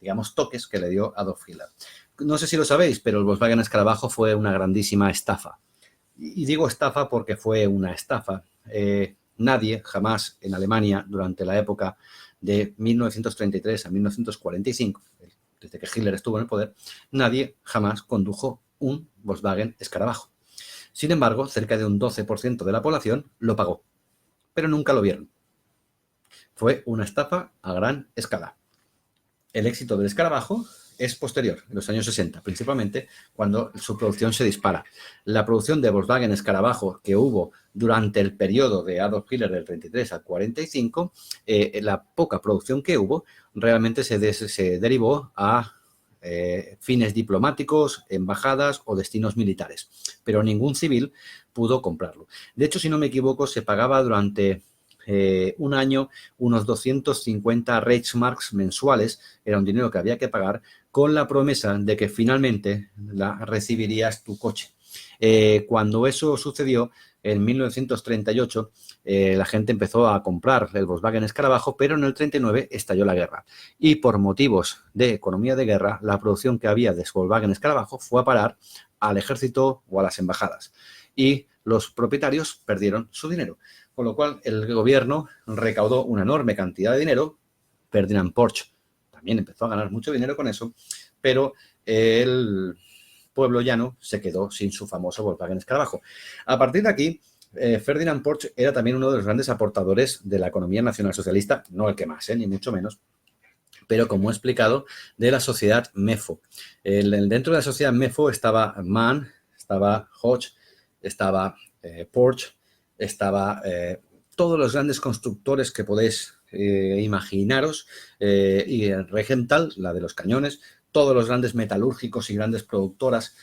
digamos, toques que le dio Adolf Hitler. No sé si lo sabéis, pero el Volkswagen Escarabajo fue una grandísima estafa. Y digo estafa porque fue una estafa. Nadie jamás en Alemania, durante la época de 1933 a 1945, desde que Hitler estuvo en el poder, nadie jamás condujo un Volkswagen Escarabajo. Sin embargo, cerca de un 12% de la población lo pagó, pero nunca lo vieron. Fue una estafa a gran escala. el éxito del escarabajo es posterior, en los años 60, principalmente cuando su producción se dispara. La producción de Volkswagen Escarabajo que hubo durante el periodo de Adolf Hitler del 33 al 45, la poca producción que hubo realmente se derivó a fines diplomáticos, embajadas o destinos militares, pero ningún civil pudo comprarlo. De hecho, si no me equivoco, se pagaba durante un año unos 250 Reichsmarks mensuales, era un dinero que había que pagar, con la promesa de que finalmente recibirías tu coche. Cuando eso sucedió, en 1938, la gente empezó a comprar el Volkswagen Escarabajo, pero en el 39 estalló la guerra. Y por motivos de economía de guerra, la producción que había de Volkswagen Escarabajo fue a parar al ejército o a las embajadas. Y los propietarios perdieron su dinero. Con lo cual, el gobierno recaudó una enorme cantidad de dinero. Ferdinand Porsche también empezó a ganar mucho dinero con eso, pero el pueblo llano se quedó sin su famoso Volkswagen Escarabajo. A partir de aquí, Ferdinand Porsche era también uno de los grandes aportadores de la economía nacionalsocialista, no el que más, ni mucho menos, pero como he explicado, de la sociedad MEFO. Dentro de la sociedad MEFO estaba Mann, estaba Hodge, estaba Porsche, estaba todos los grandes constructores que podéis imaginaros, y Regenthal, la de los cañones, todos los grandes metalúrgicos y grandes productoras,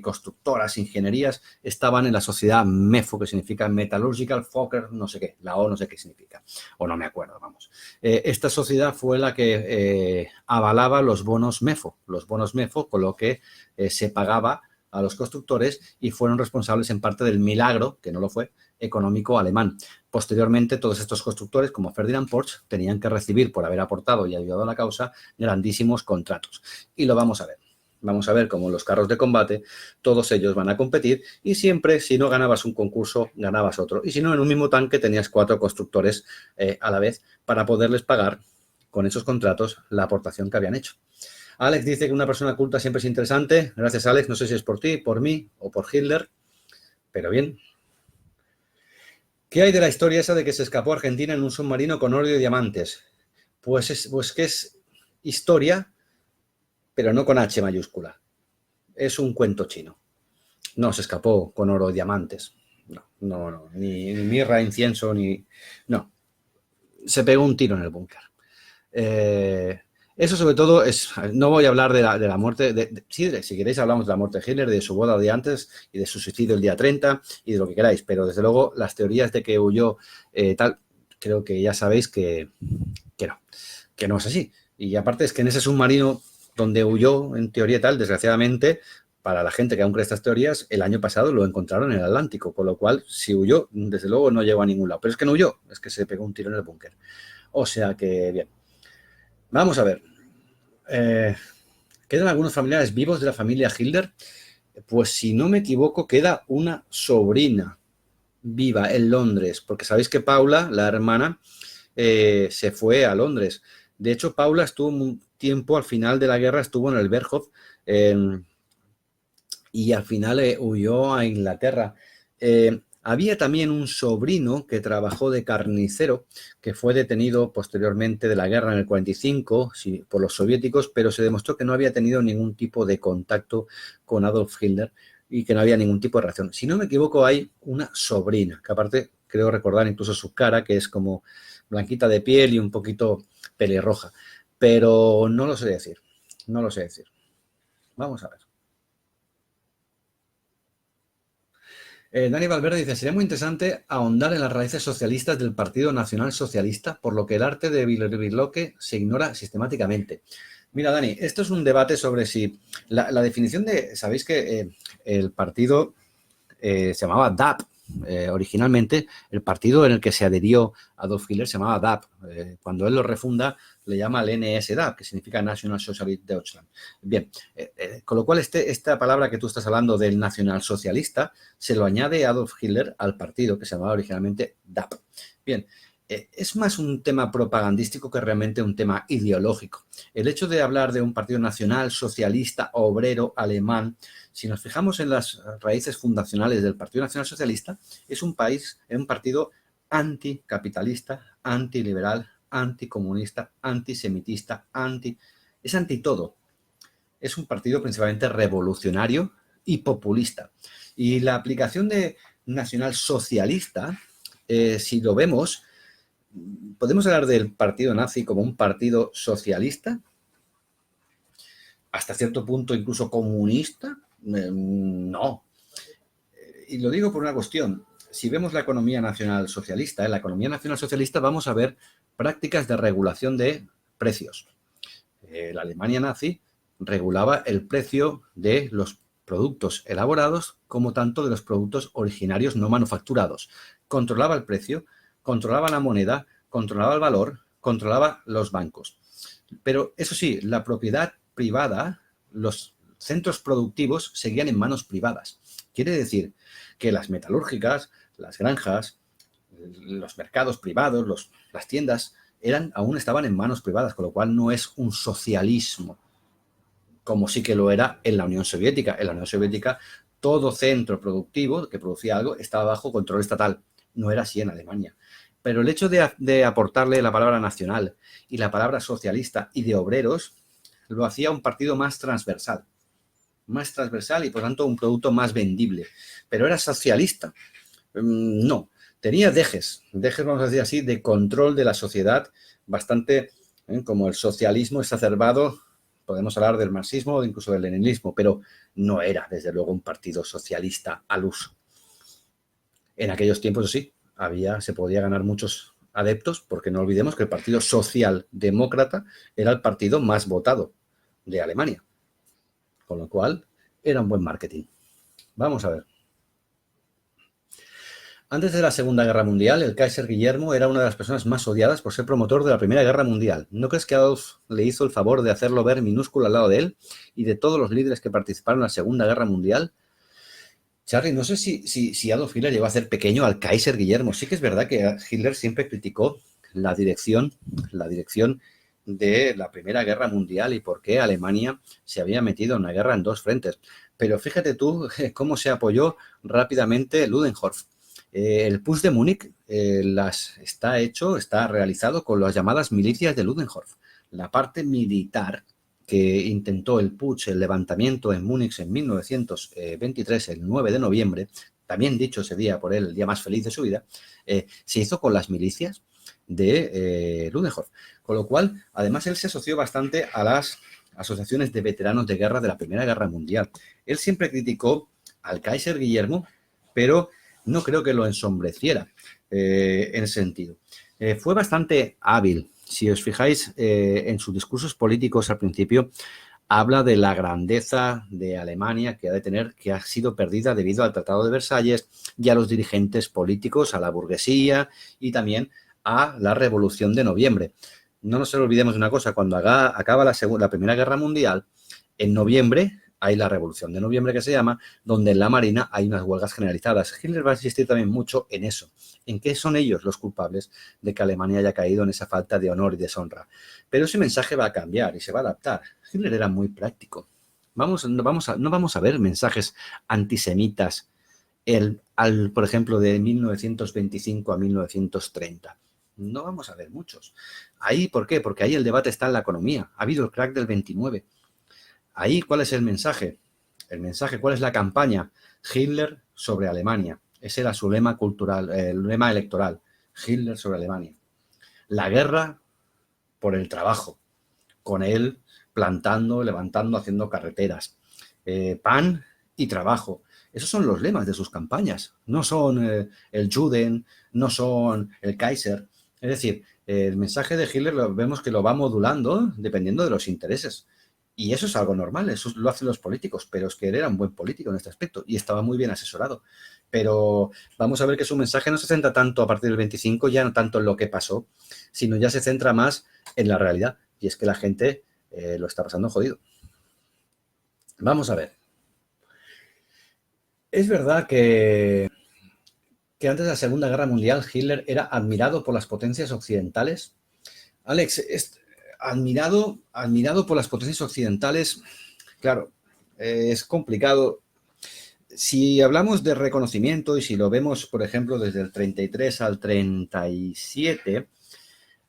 constructoras, ingenierías, estaban en la sociedad MEFO, que significa Metallurgical Fokker, no sé qué, la O no sé qué significa, o no me acuerdo, vamos. Esta sociedad fue la que avalaba los bonos MEFO, con lo que se pagaba a los constructores y fueron responsables en parte del milagro, que no lo fue, económico alemán. Posteriormente, todos estos constructores, como Ferdinand Porsche, tenían que recibir, por haber aportado y ayudado a la causa, grandísimos contratos. Y lo vamos a ver. Vamos a ver cómo en los carros de combate todos ellos van a competir y siempre, si no ganabas un concurso, ganabas otro. Y si no, en un mismo tanque tenías 4 constructores a la vez para poderles pagar con esos contratos la aportación que habían hecho. Alex dice que una persona culta siempre es interesante. Gracias, Alex. No sé si es por ti, por mí o por Hitler, pero bien. ¿Qué hay de la historia esa de que se escapó a Argentina en un submarino con oro y diamantes? Pues que es historia, pero no con H mayúscula. Es un cuento chino. No se escapó con oro y diamantes. No. Ni mirra, incienso, ni... No. Se pegó un tiro en el búnker. Eso sobre todo es... No voy a hablar de la muerte... Sí, si queréis hablamos de la muerte de Hitler, de su boda de antes y de su suicidio el día 30 y de lo que queráis, pero desde luego las teorías de que huyó tal, creo que ya sabéis que no es así. Y aparte es que en ese submarino donde huyó, en teoría tal, desgraciadamente, para la gente que aún cree estas teorías, el año pasado lo encontraron en el Atlántico, con lo cual, si huyó, desde luego no llegó a ningún lado. Pero es que no huyó, es que se pegó un tiro en el búnker. O sea que, bien. Vamos a ver. ¿Quedan algunos familiares vivos de la familia Hitler? Pues si no me equivoco, queda una sobrina viva en Londres, porque sabéis que Paula, la hermana, se fue a Londres. De hecho, Paula estuvo un tiempo, al final de la guerra, estuvo en el Berghof, y al final huyó a Inglaterra. Había también un sobrino que trabajó de carnicero, que fue detenido posteriormente de la guerra en el 45 por los soviéticos, pero se demostró que no había tenido ningún tipo de contacto con Adolf Hitler y que no había ningún tipo de relación. Si no me equivoco, hay una sobrina, que aparte creo recordar incluso su cara, que es como blanquita de piel y un poquito pelirroja, pero no lo sé decir, no lo sé decir. Vamos a ver. Dani Valverde dice, sería muy interesante ahondar en las raíces socialistas del Partido Nacional Socialista, por lo que el arte de Birlibirloque se ignora sistemáticamente. Mira, Dani, esto es un debate sobre si la definición de, sabéis que el partido se llamaba DAP. Originalmente, el partido en el que se adherió Adolf Hitler se llamaba DAP. Cuando él lo refunda, le llama el NSDAP, que significa National Socialist Deutschland. Bien, con lo cual esta palabra que tú estás hablando del nacionalsocialista se lo añade Adolf Hitler al partido que se llamaba originalmente DAP. Bien, es más un tema propagandístico que realmente un tema ideológico. El hecho de hablar de un partido nacional, socialista, obrero, alemán, si nos fijamos en las raíces fundacionales del Partido Nacional Socialista, es un partido anticapitalista, antiliberal, anticomunista, antisemitista, Es anti todo. Es un partido principalmente revolucionario y populista. Y la aplicación de nacionalsocialista, si lo vemos, ¿podemos hablar del partido nazi como un partido socialista? Hasta cierto punto incluso comunista. No. Y lo digo por una cuestión. Si vemos la economía nacional socialista, en la economía nacional socialista vamos a ver prácticas de regulación de precios. La Alemania nazi regulaba el precio de los productos elaborados como tanto de los productos originarios no manufacturados. Controlaba el precio, controlaba la moneda, controlaba el valor, controlaba los bancos. Pero eso sí, la propiedad privada, los centros productivos seguían en manos privadas. Quiere decir que las metalúrgicas, las granjas, los mercados privados, las tiendas, aún estaban en manos privadas, con lo cual no es un socialismo, como sí que lo era en la Unión Soviética. En la Unión Soviética, todo centro productivo que producía algo estaba bajo control estatal. No era así en Alemania. Pero el hecho de aportarle la palabra nacional y la palabra socialista y de obreros lo hacía un partido más transversal y por tanto un producto más vendible. Pero era socialista. No, tenía dejes, vamos a decir así, de control de la sociedad bastante, como el socialismo exacerbado. Podemos hablar del marxismo o incluso del leninismo, pero no era, desde luego, un partido socialista al uso. En aquellos tiempos, sí, se podía ganar muchos adeptos, porque no olvidemos que el Partido Socialdemócrata era el partido más votado de Alemania, con lo cual era un buen marketing. Vamos a ver. Antes de la Segunda Guerra Mundial, el Kaiser Guillermo era una de las personas más odiadas por ser promotor de la Primera Guerra Mundial. ¿No crees que Adolf le hizo el favor de hacerlo ver minúsculo al lado de él y de todos los líderes que participaron en la Segunda Guerra Mundial? Charlie, no sé si Adolf Hitler llegó a hacer pequeño al Kaiser Guillermo. Sí que es verdad que Hitler siempre criticó la dirección de la Primera Guerra Mundial y por qué Alemania se había metido en una guerra en dos frentes. Pero fíjate tú cómo se apoyó rápidamente Ludendorff. El Putsch de Múnich está realizado con las llamadas milicias de Ludendorff. La parte militar que intentó el putsch, el levantamiento en Múnich en 1923, el 9 de noviembre, también dicho ese día por él, el día más feliz de su vida, se hizo con las milicias de Ludendorff. Con lo cual, además, él se asoció bastante a las asociaciones de veteranos de guerra de la Primera Guerra Mundial. Él siempre criticó al Kaiser Guillermo, pero no creo que lo ensombreciera en ese sentido. Fue bastante hábil. Si os fijáis en sus discursos políticos al principio, habla de la grandeza de Alemania que ha sido perdida debido al Tratado de Versalles y a los dirigentes políticos, a la burguesía y también a la Revolución de Noviembre. No nos olvidemos de una cosa, cuando acaba la Primera Guerra Mundial, en noviembre hay la Revolución de Noviembre, que se llama, donde en la Marina hay unas huelgas generalizadas. Hitler va a insistir también mucho en eso, en que son ellos los culpables de que Alemania haya caído en esa falta de honor y deshonra. Pero ese mensaje va a cambiar y se va a adaptar. Hitler era muy práctico. No vamos a ver mensajes antisemitas, por ejemplo, de 1925 a 1930. No vamos a ver muchos. Ahí, ¿por qué? Porque ahí el debate está en la economía. Ha habido el crack del 29. Ahí, ¿cuál es el mensaje? El mensaje, ¿cuál es la campaña? Hitler sobre Alemania. Ese era su lema cultural, el lema electoral. Hitler sobre Alemania. La guerra por el trabajo. Con él plantando, levantando, haciendo carreteras. Pan y trabajo. Esos son los lemas de sus campañas. No son el Juden, no son el Kaiser. Es decir, el mensaje de Hitler vemos que lo va modulando dependiendo de los intereses. Y eso es algo normal, eso lo hacen los políticos, pero es que él era un buen político en este aspecto y estaba muy bien asesorado. Pero vamos a ver que su mensaje no se centra tanto a partir del 25, ya no tanto en lo que pasó, sino ya se centra más en la realidad. Y es que la gente lo está pasando jodido. Vamos a ver. Es verdad que antes de la Segunda Guerra Mundial Hitler era admirado por las potencias occidentales. Alex, admirado por las potencias occidentales, claro, es complicado. Si hablamos de reconocimiento y si lo vemos, por ejemplo, desde el 33 al 37,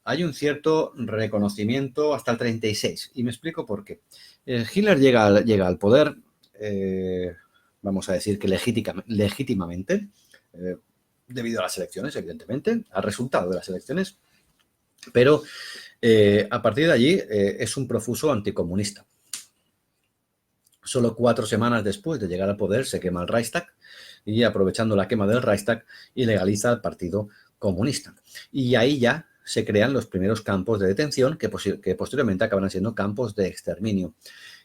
hay un cierto reconocimiento hasta el 36. Y me explico por qué. Hitler llega al poder, vamos a decir que legítimamente, debido a las elecciones, evidentemente, al resultado de las elecciones, pero a partir de allí es un profuso anticomunista. Solo 4 semanas después de llegar al poder se quema el Reichstag y, aprovechando la quema del Reichstag, ilegaliza el Partido Comunista. Y ahí ya se crean los primeros campos de detención que posteriormente acabarán siendo campos de exterminio.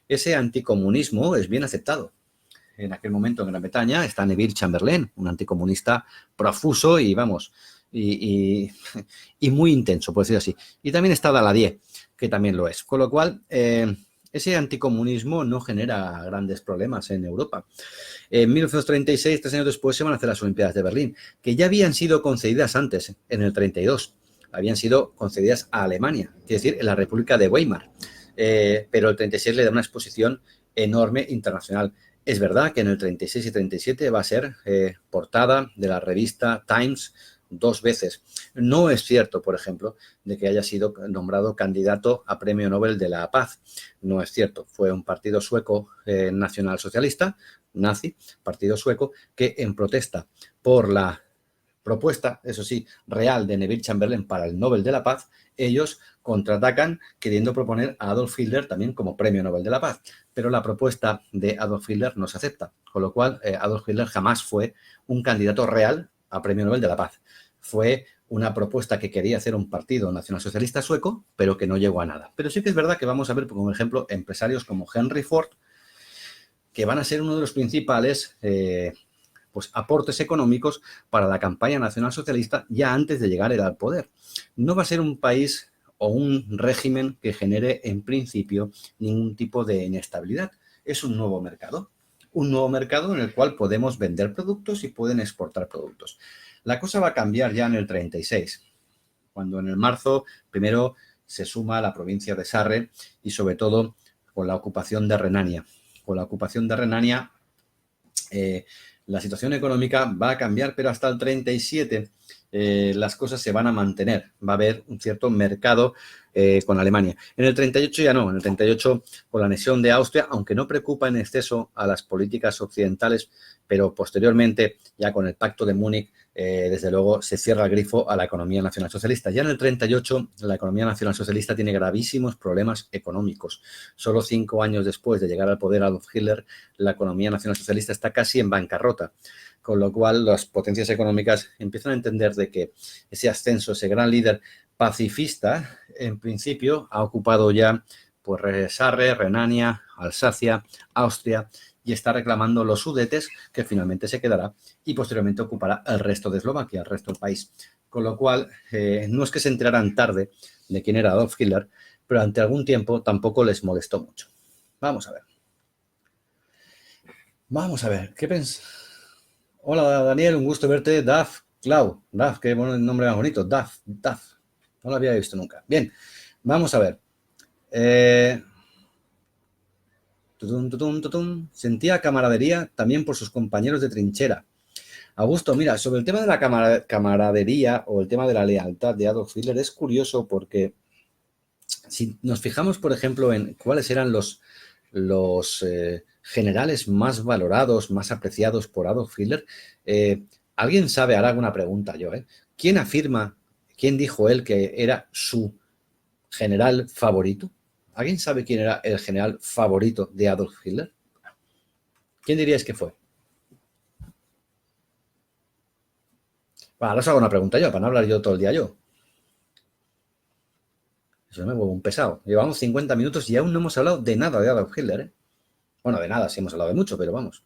Ese anticomunismo es bien aceptado. En aquel momento en Gran Bretaña está Neville Chamberlain, un anticomunista profuso y, vamos, y muy intenso, por decirlo así. Y también está Daladier, que también lo es. Con lo cual, ese anticomunismo no genera grandes problemas en Europa. En 1936, 3 años después, se van a hacer las Olimpiadas de Berlín, que ya habían sido concedidas antes, en el 32. Habían sido concedidas a Alemania, es decir, en la República de Weimar. Pero el 36 le da una exposición enorme internacional. Es verdad que en el 36 y 37 va a ser portada de la revista Times 2 veces. No es cierto, por ejemplo, de que haya sido nombrado candidato a Premio Nobel de la Paz. No es cierto. Fue un partido sueco nacionalsocialista, nazi, partido sueco, que en protesta por la propuesta, eso sí, real de Neville Chamberlain para el Nobel de la Paz, ellos contraatacan queriendo proponer a Adolf Hitler también como Premio Nobel de la Paz. Pero la propuesta de Adolf Hitler no se acepta, con lo cual Adolf Hitler jamás fue un candidato real a Premio Nobel de la Paz. Fue una propuesta que quería hacer un partido nacionalsocialista sueco, pero que no llegó a nada. Pero sí que es verdad que vamos a ver, como ejemplo, empresarios como Henry Ford, que van a ser uno de los principales aportes económicos para la campaña nacionalsocialista ya antes de llegar él al poder. No va a ser un país o un régimen que genere en principio ningún tipo de inestabilidad. Es un nuevo mercado en el cual podemos vender productos y pueden exportar productos. La cosa va a cambiar ya en el 36, cuando en el marzo primero se suma la provincia de Sarre y sobre todo con la ocupación de Renania. Con la ocupación de Renania la situación económica va a cambiar, pero hasta el 37 las cosas se van a mantener. Va a haber un cierto mercado con Alemania. En el 38 ya no. En el 38, con la anexión de Austria, aunque no preocupa en exceso a las políticas occidentales, pero posteriormente, ya con el Pacto de Múnich, desde luego se cierra el grifo a la economía nacionalsocialista. Ya en el 38, la economía nacionalsocialista tiene gravísimos problemas económicos. Solo 5 años después de llegar al poder Adolf Hitler, la economía nacionalsocialista está casi en bancarrota, con lo cual las potencias económicas empiezan a entender de que ese ascenso, ese gran líder pacifista, en principio ha ocupado ya pues Sarre, Renania, Alsacia, Austria, y está reclamando los Sudetes, que finalmente se quedará y posteriormente ocupará el resto de Eslovaquia, el resto del país. Con lo cual, no es que se enteraran tarde de quién era Adolf Hitler, pero ante algún tiempo tampoco les molestó mucho. Vamos a ver. Vamos a ver, ¿qué pensás? Hola, Daniel, un gusto verte. Daf, Clau, Daf, qué buen nombre más bonito. Daf. No lo había visto nunca. Bien, vamos a ver. Sentía camaradería también por sus compañeros de trinchera. Augusto, mira, sobre el tema de la camaradería o el tema de la lealtad de Adolf Hitler es curioso porque si nos fijamos, por ejemplo, en cuáles eran los generales más valorados, más apreciados por Adolf Hitler, ¿alguien sabe? Hará alguna pregunta yo, quién dijo él que era su general favorito? ¿Alguien sabe quién era el general favorito de Adolf Hitler? ¿Quién diríais que fue? Ahora os hago una pregunta yo, para no hablar yo todo el día yo. Eso me vuelvo un pesado. Llevamos 50 minutos y aún no hemos hablado de nada de Adolf Hitler, ¿eh? Bueno, de nada, sí hemos hablado de mucho, pero vamos.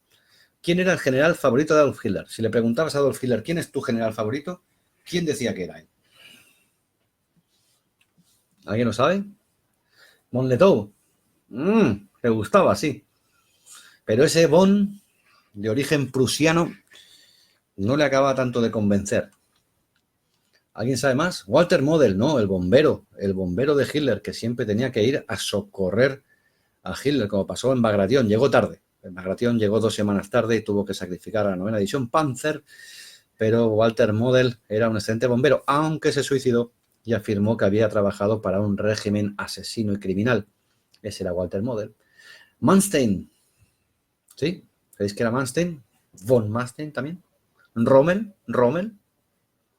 ¿Quién era el general favorito de Adolf Hitler? Si le preguntabas a Adolf Hitler, ¿quién es tu general favorito? ¿Quién decía que era él? ¿Alguien lo sabe? Von Letow. Te gustaba, sí. Pero ese Von, de origen prusiano, no le acaba tanto de convencer. ¿Alguien sabe más? Walter Model, no, el bombero de Hitler, que siempre tenía que ir a socorrer a Hitler, como pasó en Bagration. Llegó tarde. En Bagration llegó 2 semanas tarde y tuvo que sacrificar a la 9ª división Panzer, pero Walter Model era un excelente bombero, aunque se suicidó y afirmó que había trabajado para un régimen asesino y criminal. Ese era Walter Model. Manstein, ¿sí? ¿Sabéis que era Manstein? Von Manstein también. Rommel,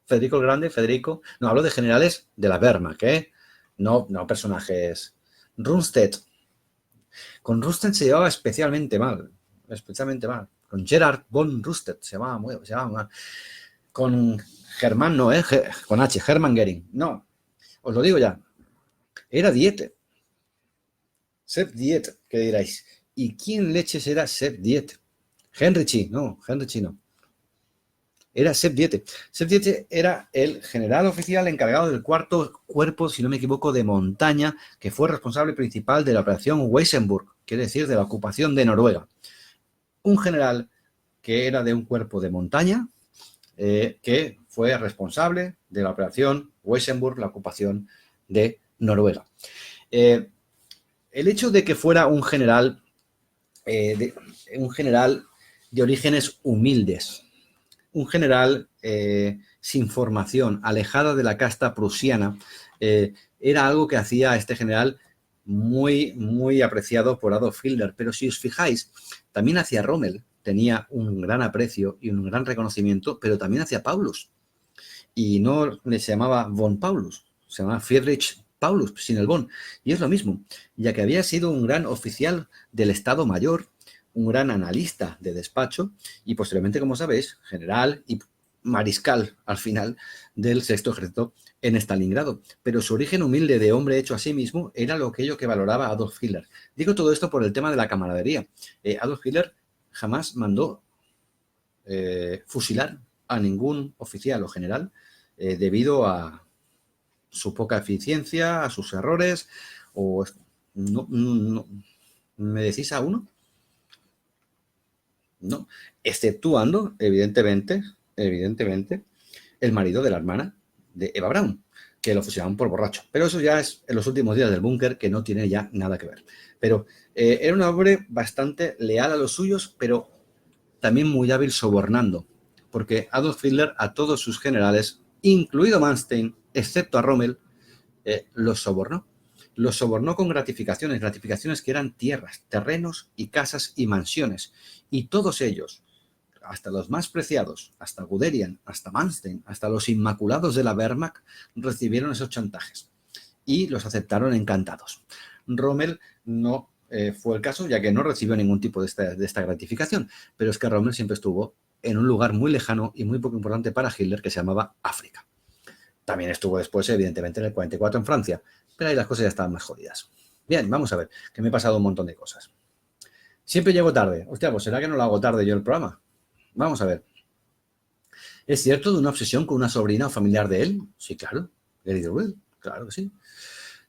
Federico el Grande, Federico. No, hablo de generales de la Wehrmacht, ¿eh? No personajes. Rundstedt. Con Rundstedt se llevaba especialmente mal. Especialmente mal. Con Gerhard von Rundstedt se llamaba mal. Con Germán, no, con H, Hermann Göring. No, os lo digo ya. Era Diete. Sepp Diet, ¿qué diráis? ¿Y quién leches era Sepp Diet? Henrici, no. Era Sepp Diete. Sepp Diete era el general oficial encargado del cuarto cuerpo, si no me equivoco, de montaña, que fue responsable principal de la operación Weissenburg, quiere decir de la ocupación de Noruega. Un general que era de un cuerpo de montaña, que fue responsable de la operación Weissenburg, la ocupación de Noruega. El hecho de que fuera un general de orígenes humildes, un general sin formación, alejada de la casta prusiana, era algo que hacía a este general muy apreciado por Adolf Hitler. Pero si os fijáis, también hacia Rommel tenía un gran aprecio y un gran reconocimiento, pero también hacia Paulus. Y no se llamaba von Paulus, se llamaba Friedrich Paulus, sin el von. Y es lo mismo, ya que había sido un gran oficial del Estado Mayor, un gran analista de despacho y posteriormente, como sabéis, general y mariscal al final del Sexto Ejército en Stalingrado. Pero su origen humilde de hombre hecho a sí mismo era aquello que valoraba Adolf Hitler. Digo todo esto por el tema de la camaradería. Adolf Hitler jamás mandó fusilar a ningún oficial o general debido a su poca eficiencia, a sus errores, o no, ¿me decís a uno? No, exceptuando, evidentemente, el marido de la hermana de Eva Braun, que lo fusilaron por borracho. Pero eso ya es en los últimos días del búnker, que no tiene ya nada que ver. Pero era un hombre bastante leal a los suyos, pero también muy hábil sobornando, porque Adolf Hitler a todos sus generales, incluido Manstein, excepto a Rommel, los sobornó. Los sobornó con gratificaciones que eran tierras, terrenos y casas y mansiones. Y todos ellos, hasta los más preciados, hasta Guderian, hasta Manstein, hasta los inmaculados de la Wehrmacht, recibieron esos chantajes y los aceptaron encantados. Rommel no fue el caso, ya que no recibió ningún tipo de esta gratificación, pero es que Rommel siempre estuvo en un lugar muy lejano y muy poco importante para Hitler, que se llamaba África. También estuvo después, evidentemente, en el 44 en Francia, pero ahí las cosas ya estaban más jodidas. Bien, vamos a ver, que me he pasado un montón de cosas. Siempre llego tarde. Hostia, pues ¿será que no lo hago tarde yo el programa? Vamos a ver. ¿Es cierto de una obsesión con una sobrina o familiar de él? Sí, claro. Gary DeWitt, claro que sí.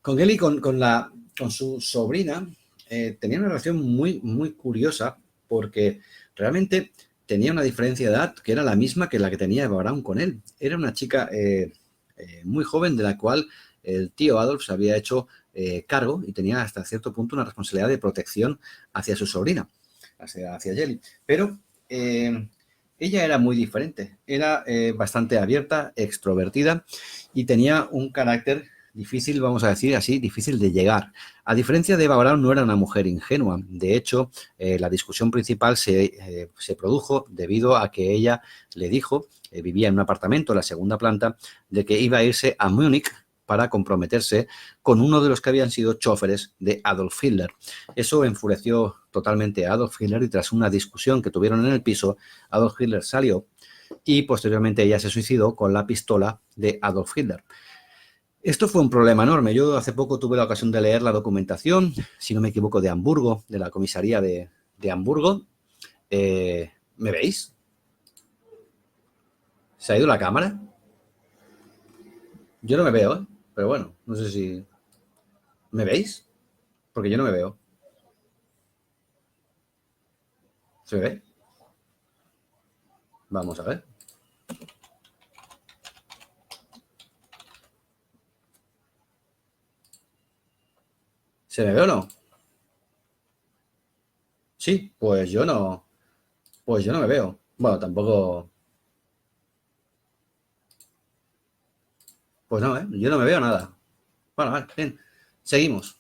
Con Gary, con su sobrina, tenía una relación muy curiosa, porque realmente tenía una diferencia de edad que era la misma que la que tenía Eva Braun con él. Era una chica muy joven, de la cual el tío Adolf se había hecho cargo y tenía hasta cierto punto una responsabilidad de protección hacia su sobrina, hacia Jelly. Pero ella era muy diferente, era bastante abierta, extrovertida y tenía un carácter difícil, vamos a decir así, difícil de llegar. A diferencia de Eva Braun, no era una mujer ingenua. De hecho, la discusión principal se produjo debido a que ella le dijo, vivía en un apartamento en la segunda planta, de que iba a irse a Múnich para comprometerse con uno de los que habían sido choferes de Adolf Hitler. Eso enfureció totalmente a Adolf Hitler y tras una discusión que tuvieron en el piso, Adolf Hitler salió y posteriormente ella se suicidó con la pistola de Adolf Hitler. Esto fue un problema enorme. Yo hace poco tuve la ocasión de leer la documentación, si no me equivoco, de Hamburgo, de la comisaría de Hamburgo. ¿Me veis? ¿Se ha ido la cámara? Yo no me veo, ¿eh? Pero bueno, no sé si... ¿Me veis? Porque yo no me veo. ¿Se me ve? Vamos a ver. ¿Se me ve o no? Sí, pues yo no. Pues yo no me veo. Bueno, tampoco. Pues no, yo no me veo nada. Bueno, vale, bien. Seguimos.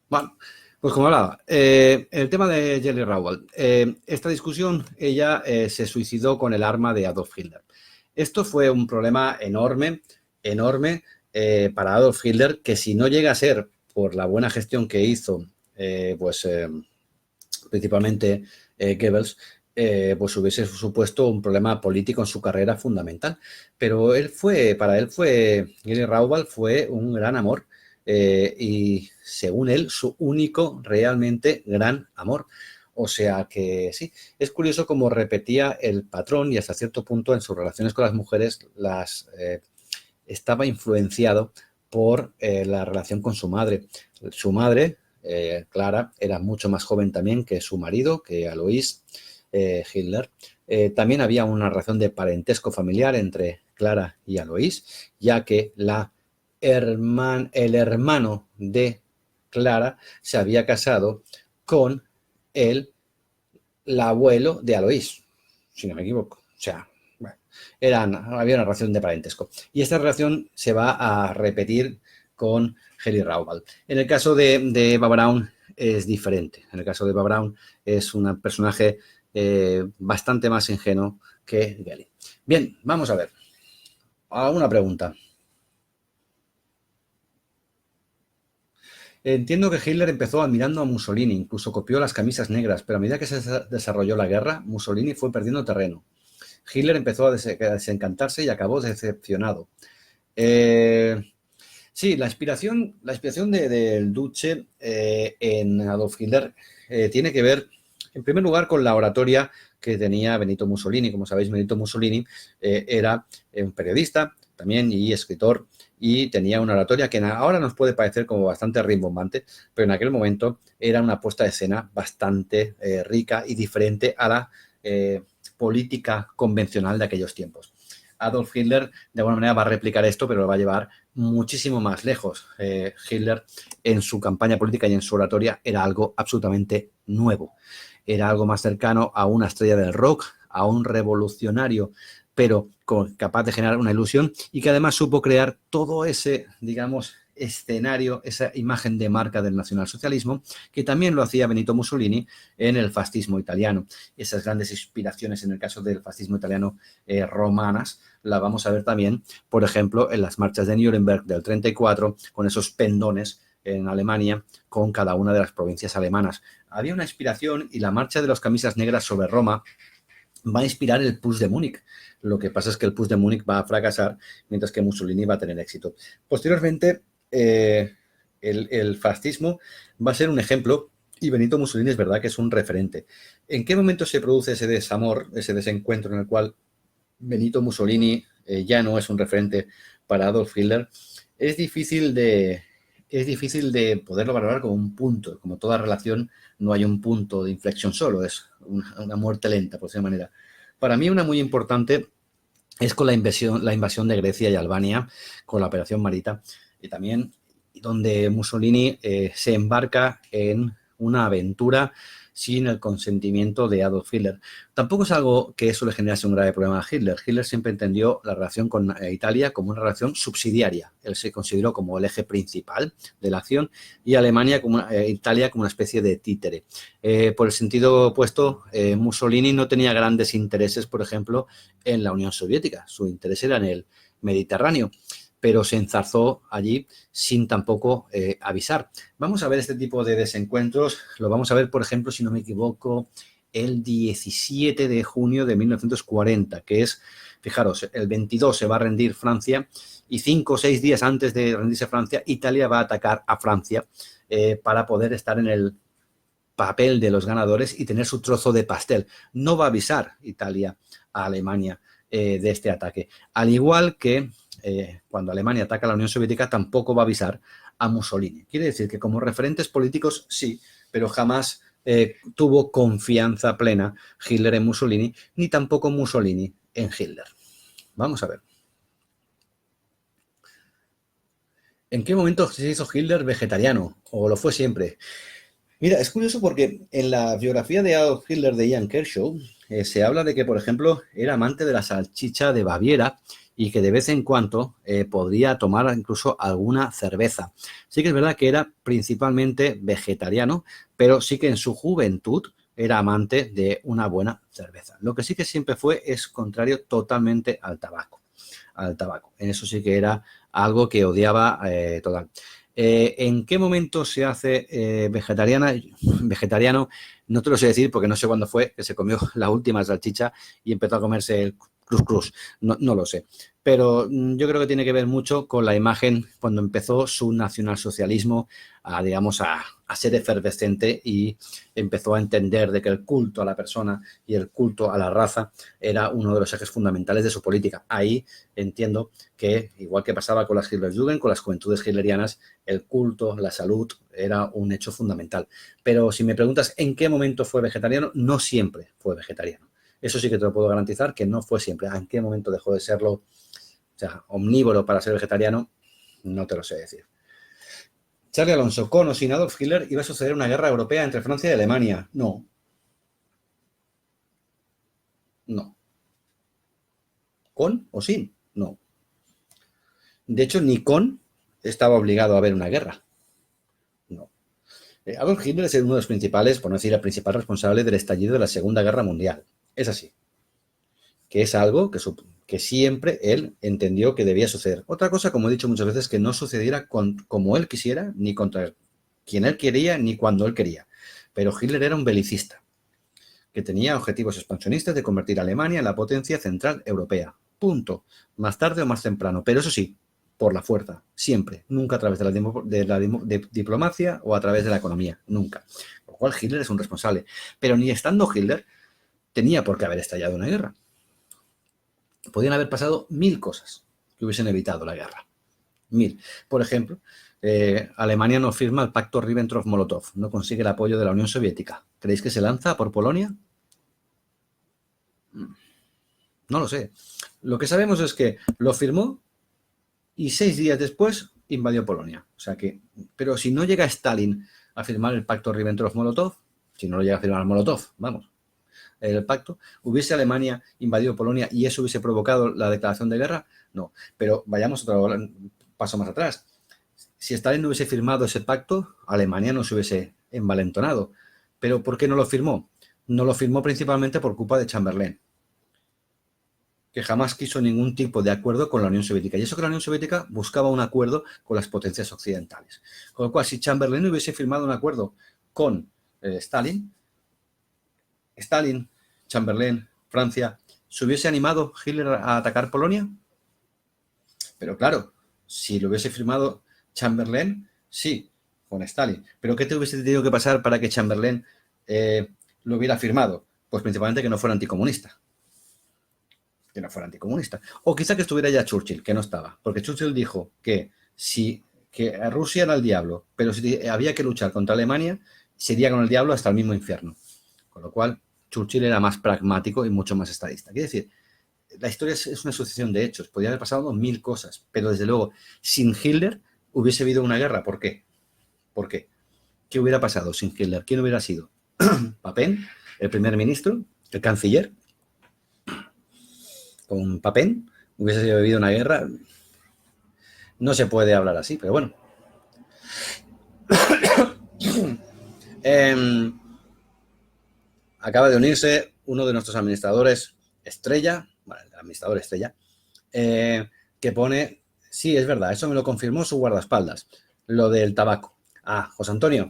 Bueno, pues como hablaba, el tema de Jelly Rawal. Esta discusión, ella se suicidó con el arma de Adolf Hitler. Esto fue un problema enorme, enorme para Adolf Hitler, que si no llega a ser por la buena gestión que hizo, principalmente Goebbels, pues hubiese supuesto un problema político en su carrera fundamental. Pero para él Jelly Rawal fue un gran amor. Y según él, su único realmente gran amor. O sea que sí, es curioso cómo repetía el patrón y hasta cierto punto en sus relaciones con las mujeres estaba influenciado por la relación con su madre. Su madre, Clara, era mucho más joven también que su marido, que Alois Hitler. También había una relación de parentesco familiar entre Clara y Alois, ya que el hermano de Clara se había casado con el abuelo de Alois, si no me equivoco. O sea, bueno, había una relación de parentesco. Y esta relación se va a repetir con Jelly Rawal. En el caso de Eva Braun es diferente. En el caso de Eva Braun es un personaje bastante más ingenuo que Jelly. Bien, vamos a ver. ¿Alguna pregunta? Entiendo que Hitler empezó admirando a Mussolini, incluso copió las camisas negras, pero a medida que se desarrolló la guerra, Mussolini fue perdiendo terreno. Hitler empezó a desencantarse y acabó decepcionado. Sí, la inspiración del Duce en Adolf Hitler tiene que ver, en primer lugar, con la oratoria que tenía Benito Mussolini. Como sabéis, Benito Mussolini era un periodista también y escritor, y tenía una oratoria que ahora nos puede parecer como bastante rimbombante, pero en aquel momento era una puesta de escena bastante rica y diferente a la política convencional de aquellos tiempos. Adolf Hitler, de alguna manera, va a replicar esto, pero lo va a llevar muchísimo más lejos. Hitler, en su campaña política y en su oratoria, era algo absolutamente nuevo. Era algo más cercano a una estrella del rock, a un revolucionario, pero capaz de generar una ilusión, y que además supo crear todo ese, digamos, escenario, esa imagen de marca del nacionalsocialismo, que también lo hacía Benito Mussolini en el fascismo italiano. Esas grandes inspiraciones en el caso del fascismo italiano romanas, la vamos a ver también, por ejemplo, en las marchas de Nuremberg del 34, con esos pendones en Alemania, con cada una de las provincias alemanas. Había una inspiración, y la marcha de las camisas negras sobre Roma va a inspirar el Puig de Múnich. Lo que pasa es que el Puig de Múnich va a fracasar, mientras que Mussolini va a tener éxito. Posteriormente, el fascismo va a ser un ejemplo, y Benito Mussolini es verdad que es un referente. ¿En qué momento se produce ese desamor, ese desencuentro en el cual Benito Mussolini ya no es un referente para Adolf Hitler? Es difícil de poderlo valorar como un punto. Como toda relación, no hay un punto de inflexión solo, es una muerte lenta, por esa manera. Para mí, una muy importante es con la invasión de Grecia y Albania, con la Operación Marita, y también donde Mussolini se embarca en una aventura sin el consentimiento de Adolf Hitler. Tampoco es algo que eso le generase un grave problema a Hitler. Hitler siempre entendió la relación con Italia como una relación subsidiaria. Él se consideró como el eje principal de la acción, y Alemania Italia como una especie de títere. Por el sentido opuesto, Mussolini no tenía grandes intereses, por ejemplo, en la Unión Soviética. Su interés era en el Mediterráneo, pero se enzarzó allí sin tampoco avisar. Vamos a ver este tipo de desencuentros. Lo vamos a ver, por ejemplo, si no me equivoco, el 17 de junio de 1940, que es, fijaros, el 22 se va a rendir Francia, y 5 o 6 días antes de rendirse Francia, Italia va a atacar a Francia para poder estar en el papel de los ganadores y tener su trozo de pastel. No va a avisar Italia a Alemania de este ataque. Al igual que cuando Alemania ataca a la Unión Soviética, tampoco va a avisar a Mussolini. Quiere decir que como referentes políticos sí, pero jamás tuvo confianza plena Hitler en Mussolini, ni tampoco Mussolini en Hitler. Vamos a ver. ¿En qué momento se hizo Hitler vegetariano? ¿O lo fue siempre? Mira, es curioso porque en la biografía de Adolf Hitler de Ian Kershaw, se habla de que, por ejemplo, era amante de la salchicha de Baviera y que de vez en cuando podría tomar incluso alguna cerveza. Sí que es verdad que era principalmente vegetariano, pero sí que en su juventud era amante de una buena cerveza. Lo que sí que siempre fue es contrario totalmente al tabaco. En eso sí que era algo que odiaba total. ¿En qué momento se hace vegetariano? No te lo sé decir porque no sé cuándo fue que se comió la última salchicha y empezó a comerse el crus. No lo sé. Pero yo creo que tiene que ver mucho con la imagen cuando empezó su nacionalsocialismo digamos, a ser efervescente y empezó a entender de que el culto a la persona y el culto a la raza era uno de los ejes fundamentales de su política. Ahí entiendo que, igual que pasaba con las Hitlerjugend, con las juventudes hitlerianas, el culto, la salud, era un hecho fundamental. Pero si me preguntas en qué momento fue vegetariano, no siempre fue vegetariano. Eso sí que te lo puedo garantizar, que no fue siempre. ¿En qué momento dejó de serlo? O sea, omnívoro para ser vegetariano, no te lo sé decir. Charlie Alonso, con o sin Adolf Hitler iba a suceder una guerra europea entre Francia y Alemania. No. No. ¿Con o sin? No. De hecho, ni con estaba obligado a haber una guerra. No. Adolf Hitler es uno de los principales, por no decir el principal responsable del estallido de la Segunda Guerra Mundial. Es así. Que es algo que siempre él entendió que debía suceder. Otra cosa, como he dicho muchas veces, que no sucediera como él quisiera, ni contra quien él quería, ni cuando él quería. Pero Hitler era un belicista, que tenía objetivos expansionistas de convertir a Alemania en la potencia central europea. Punto. Más tarde o más temprano. Pero eso sí, por la fuerza, siempre. Nunca a través de la diplomacia o a través de la economía. Nunca. Por lo cual Hitler es un responsable. Pero ni estando Hitler, tenía por qué haber estallado una guerra. Podían haber pasado 1000 cosas que hubiesen evitado la guerra. 1000. Por ejemplo, Alemania no firma el pacto Ribbentrop-Molotov, no consigue el apoyo de la Unión Soviética. ¿Creéis que se lanza por Polonia? No lo sé. Lo que sabemos es que lo firmó y 6 días después invadió Polonia. O sea que, pero si no llega Stalin a firmar el pacto Ribbentrop-Molotov, si no lo llega a firmar Molotov, vamos, el pacto, ¿hubiese Alemania invadido Polonia y eso hubiese provocado la declaración de guerra? No. Pero vayamos otro paso más atrás. Si Stalin no hubiese firmado ese pacto, Alemania no se hubiese envalentonado. ¿Pero por qué no lo firmó? No lo firmó principalmente por culpa de Chamberlain, que jamás quiso ningún tipo de acuerdo con la Unión Soviética. Y eso que la Unión Soviética buscaba un acuerdo con las potencias occidentales. Con lo cual, si Chamberlain hubiese firmado un acuerdo con Stalin, Chamberlain, Francia, ¿se hubiese animado Hitler a atacar Polonia? Pero claro, si lo hubiese firmado Chamberlain, sí, con Stalin. ¿Pero qué te hubiese tenido que pasar para que Chamberlain lo hubiera firmado? Pues principalmente que no fuera anticomunista. Que no fuera anticomunista. O quizá que estuviera ya Churchill, que no estaba. Porque Churchill dijo que Rusia era el diablo, pero si había que luchar contra Alemania, se iría con el diablo hasta el mismo infierno. Con lo cual, Churchill era más pragmático y mucho más estadista. Quiere decir, la historia es una sucesión de hechos. Podría haber pasado 1000 cosas, pero desde luego, sin Hitler hubiese habido una guerra. ¿Por qué? ¿Por qué? ¿Qué hubiera pasado sin Hitler? ¿Quién hubiera sido? ¿Papin? ¿El primer ministro? ¿El canciller? ¿Con Papin? ¿Hubiese habido una guerra? No se puede hablar así, pero bueno. Acaba de unirse uno de nuestros administradores estrella, bueno, el administrador estrella, que pone, sí, es verdad, eso me lo confirmó su guardaespaldas, lo del tabaco. José Antonio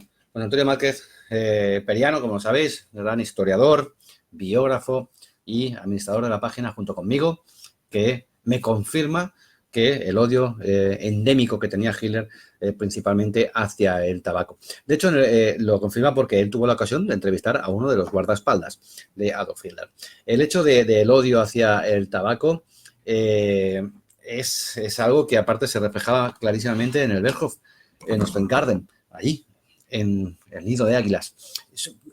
Márquez Periano, como sabéis, gran historiador, biógrafo y administrador de la página junto conmigo, que me confirma que el odio endémico que tenía Hitler principalmente hacia el tabaco. De hecho, lo confirma porque él tuvo la ocasión de entrevistar a uno de los guardaespaldas de Adolf Hitler. El hecho del odio hacia el tabaco es algo que aparte se reflejaba clarísimamente en el Berghof, en Ostengarden, allí, en el nido de águilas.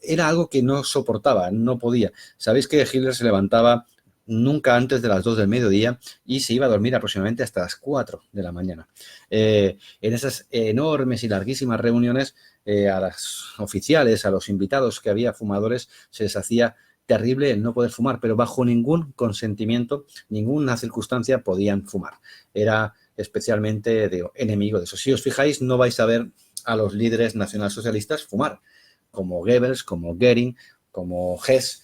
Era algo que no soportaba, no podía. Sabéis que Hitler se levantaba nunca antes de las 2 del mediodía y se iba a dormir aproximadamente hasta las 4 de la mañana. En esas enormes y larguísimas reuniones, a las oficiales, a los invitados que había fumadores, se les hacía terrible el no poder fumar, pero bajo ningún consentimiento, ninguna circunstancia podían fumar. Era especialmente enemigo de eso. Si os fijáis, no vais a ver a los líderes nacionalsocialistas fumar, como Goebbels, como Goering, como Hess,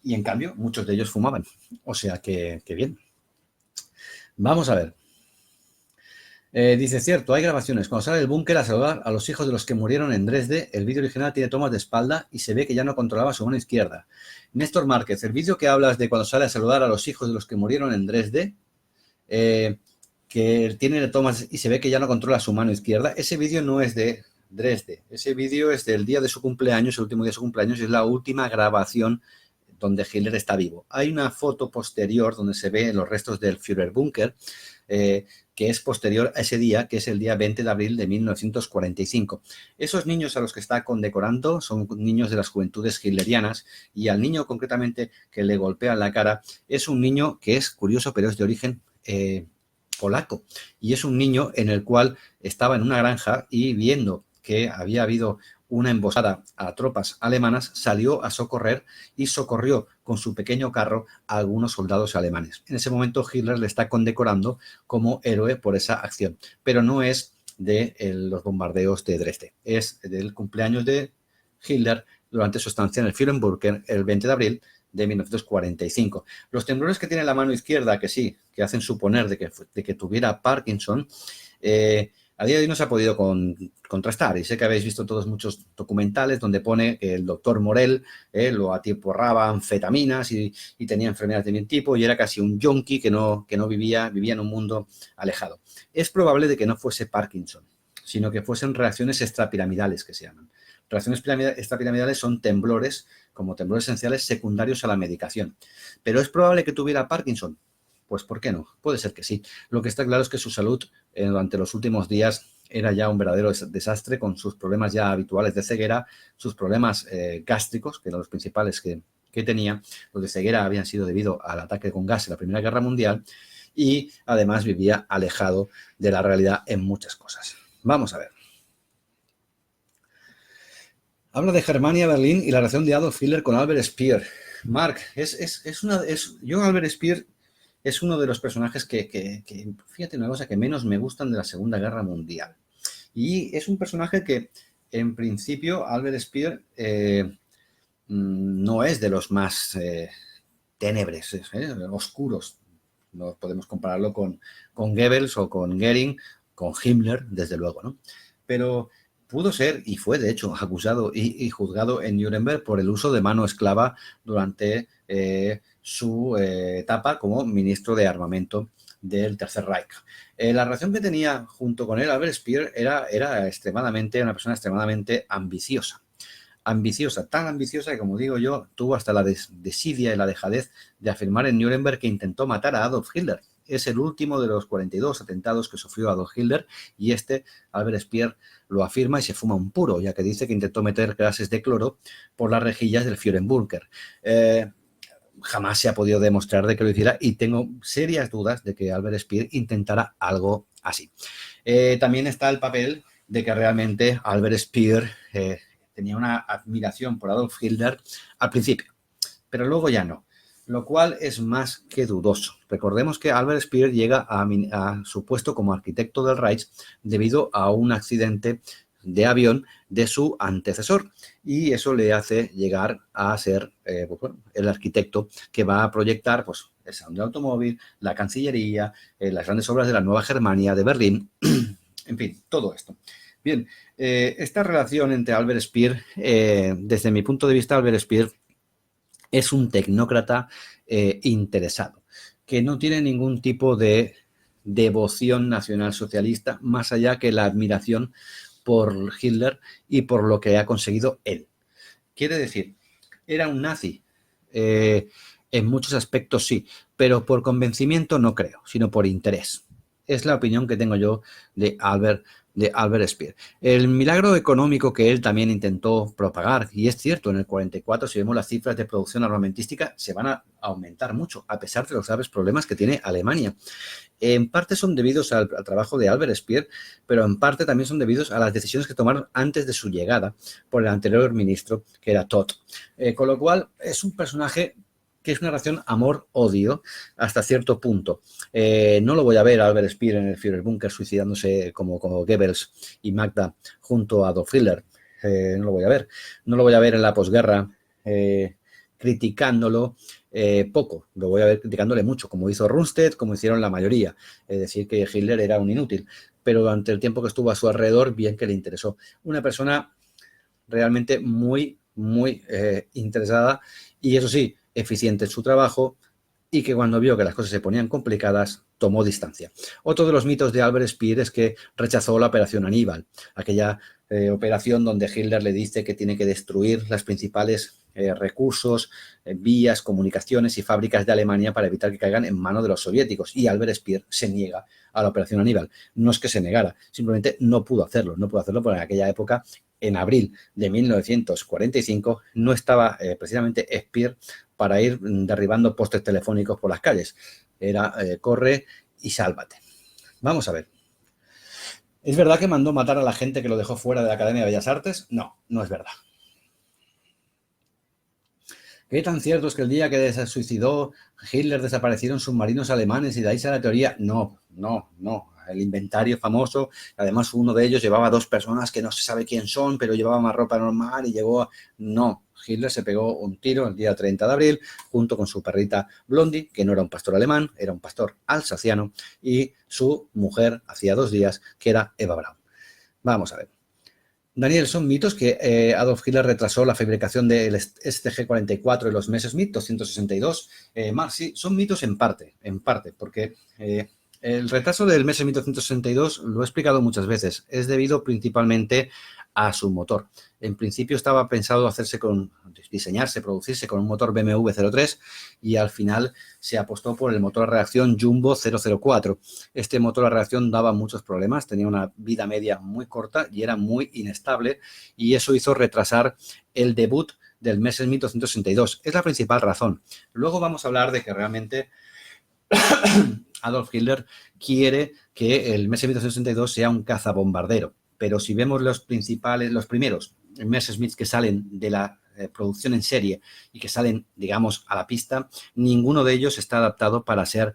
y en cambio muchos de ellos fumaban. O sea que bien. Vamos a ver. Dice, cierto, hay grabaciones. Cuando sale del búnker a saludar a los hijos de los que murieron en Dresde, el vídeo original tiene tomas de espalda y se ve que ya no controlaba su mano izquierda. Néstor Márquez, el vídeo que hablas de cuando sale a saludar a los hijos de los que murieron en Dresde, que tiene tomas y se ve que ya no controla su mano izquierda, ese vídeo no es de Dresde. Ese vídeo es del día de su cumpleaños, el último día de su cumpleaños, y es la última grabación donde Hitler está vivo. Hay una foto posterior donde se ven los restos del Führerbunker, que es posterior a ese día, que es el día 20 de abril de 1945. Esos niños a los que está condecorando son niños de las juventudes hitlerianas, y al niño concretamente que le golpea la cara es un niño que es curioso, pero es de origen polaco, y es un niño en el cual estaba en una granja y viendo que había habido una emboscada a tropas alemanas, salió a socorrer y socorrió con su pequeño carro a algunos soldados alemanes. En ese momento Hitler le está condecorando como héroe por esa acción, pero no es de los bombardeos de Dresde, es del cumpleaños de Hitler durante su estancia en el Führerbunker el 20 de abril de 1945. Los temblores que tiene la mano izquierda, que sí, que hacen suponer de que tuviera Parkinson, a día de hoy no se ha podido contrastar, y sé que habéis visto todos muchos documentales donde pone que el doctor Morell lo atiporraba anfetaminas y tenía enfermedades de mi tipo y era casi un yonki que no vivía en un mundo alejado. Es probable de que no fuese Parkinson, sino que fuesen reacciones extrapiramidales, que se llaman. Reacciones extrapiramidales son temblores, como temblores esenciales secundarios a la medicación. ¿Pero es probable que tuviera Parkinson? Pues ¿por qué no? Puede ser que sí. Lo que está claro es que su salud durante los últimos días era ya un verdadero desastre, con sus problemas ya habituales de ceguera, sus problemas gástricos, que eran los principales que tenía. Los de ceguera habían sido debido al ataque con gas en la Primera Guerra Mundial, y además vivía alejado de la realidad en muchas cosas. Vamos a ver. Habla de Germania, Berlín y la relación de Adolf Hitler con Albert Speer. Mark, yo Albert Speer es uno de los personajes que, fíjate una cosa, que menos me gustan de la Segunda Guerra Mundial. Y es un personaje que, en principio, Albert Speer no es de los más tenebres, oscuros. No podemos compararlo con Goebbels o con Goering, con Himmler, desde luego, ¿no? Pero pudo ser, y fue de hecho acusado y juzgado en Nuremberg por el uso de mano esclava durante su etapa como ministro de armamento del Tercer Reich. La relación que tenía junto con él Albert Speer era una persona extremadamente ambiciosa. Tan ambiciosa que, como digo yo, tuvo hasta la desidia y la dejadez de afirmar en Nuremberg que intentó matar a Adolf Hitler. Es el último de los 42 atentados que sufrió Adolf Hitler, y Albert Speer, lo afirma y se fuma un puro, ya que dice que intentó meter gases de cloro por las rejillas del Führerbunker. Jamás se ha podido demostrar de que lo hiciera, y tengo serias dudas de que Albert Speer intentara algo así. También está el papel de que realmente Albert Speer tenía una admiración por Adolf Hitler al principio, pero luego ya no, lo cual es más que dudoso. Recordemos que Albert Speer llega a su puesto como arquitecto del Reich debido a un accidente de avión de su antecesor, y eso le hace llegar a ser el arquitecto que va a proyectar el salón del automóvil, la Cancillería, las grandes obras de la Nueva Germania de Berlín, en fin, todo esto. Bien, esta relación entre Albert Speer, desde mi punto de vista, Albert Speer es un tecnócrata interesado, que no tiene ningún tipo de devoción nacionalsocialista, más allá que la admiración por Hitler y por lo que ha conseguido él. Quiere decir, era un nazi, en muchos aspectos sí, pero por convencimiento no creo, sino por interés. Es la opinión que tengo yo de Albert de Albert Speer. El milagro económico que él también intentó propagar, y es cierto, en el 44, si vemos las cifras de producción armamentística, se van a aumentar mucho, a pesar de los graves problemas que tiene Alemania. En parte son debidos al trabajo de Albert Speer, pero en parte también son debidos a las decisiones que tomaron antes de su llegada por el anterior ministro, que era Todt. Con lo cual, es un personaje que es una relación amor-odio hasta cierto punto. No lo voy a ver a Albert Speer en el Führerbunker suicidándose como Goebbels y Magda junto a Adolf Hitler. No lo voy a ver. No lo voy a ver en la posguerra criticándolo poco. Lo voy a ver criticándole mucho, como hizo Rundstedt, como hicieron la mayoría. Es decir, que Hitler era un inútil. Pero durante el tiempo que estuvo a su alrededor, bien que le interesó. Una persona realmente muy interesada y, eso sí, eficiente en su trabajo, y que cuando vio que las cosas se ponían complicadas, tomó distancia. Otro de los mitos de Albert Speer es que rechazó la operación Aníbal, aquella operación donde Hitler le dice que tiene que destruir las principales recursos, vías, comunicaciones y fábricas de Alemania para evitar que caigan en manos de los soviéticos. Y Albert Speer se niega a la operación Aníbal. No es que se negara, simplemente no pudo hacerlo. No pudo hacerlo porque en aquella época, en abril de 1945, no estaba precisamente Speer para ir derribando postes telefónicos por las calles. Era corre y sálvate. Vamos a ver. ¿Es verdad que mandó matar a la gente que lo dejó fuera de la Academia de Bellas Artes? No, no es verdad. ¿Qué tan cierto es que el día que se suicidó Hitler desaparecieron submarinos alemanes y de ahí sale la teoría? No. El inventario famoso, además uno de ellos llevaba 2 personas que no se sabe quién son, pero llevaba más ropa normal y llegó a... No, Hitler se pegó un tiro el día 30 de abril junto con su perrita Blondie, que no era un pastor alemán, era un pastor alsaciano, y su mujer hacía 2 días, que era Eva Braun. Vamos a ver. Daniel, son mitos que Adolf Hitler retrasó la fabricación del STG-44 y los Messerschmitt 262. Sí, son mitos en parte, porque el retraso del Messerschmitt 262 lo he explicado muchas veces. Es debido principalmente a su motor. En principio estaba pensado diseñarse, producirse con un motor BMW 03 y al final se apostó por el motor a reacción Jumbo 004. Este motor a reacción daba muchos problemas, tenía una vida media muy corta y era muy inestable, y eso hizo retrasar el debut del Messerschmitt 262. Es la principal razón. Luego vamos a hablar de que realmente Adolf Hitler quiere que el Messerschmitt 262 sea un cazabombardero. Pero si vemos los primeros Messerschmitt que salen de la producción en serie y que salen, digamos, a la pista, ninguno de ellos está adaptado para ser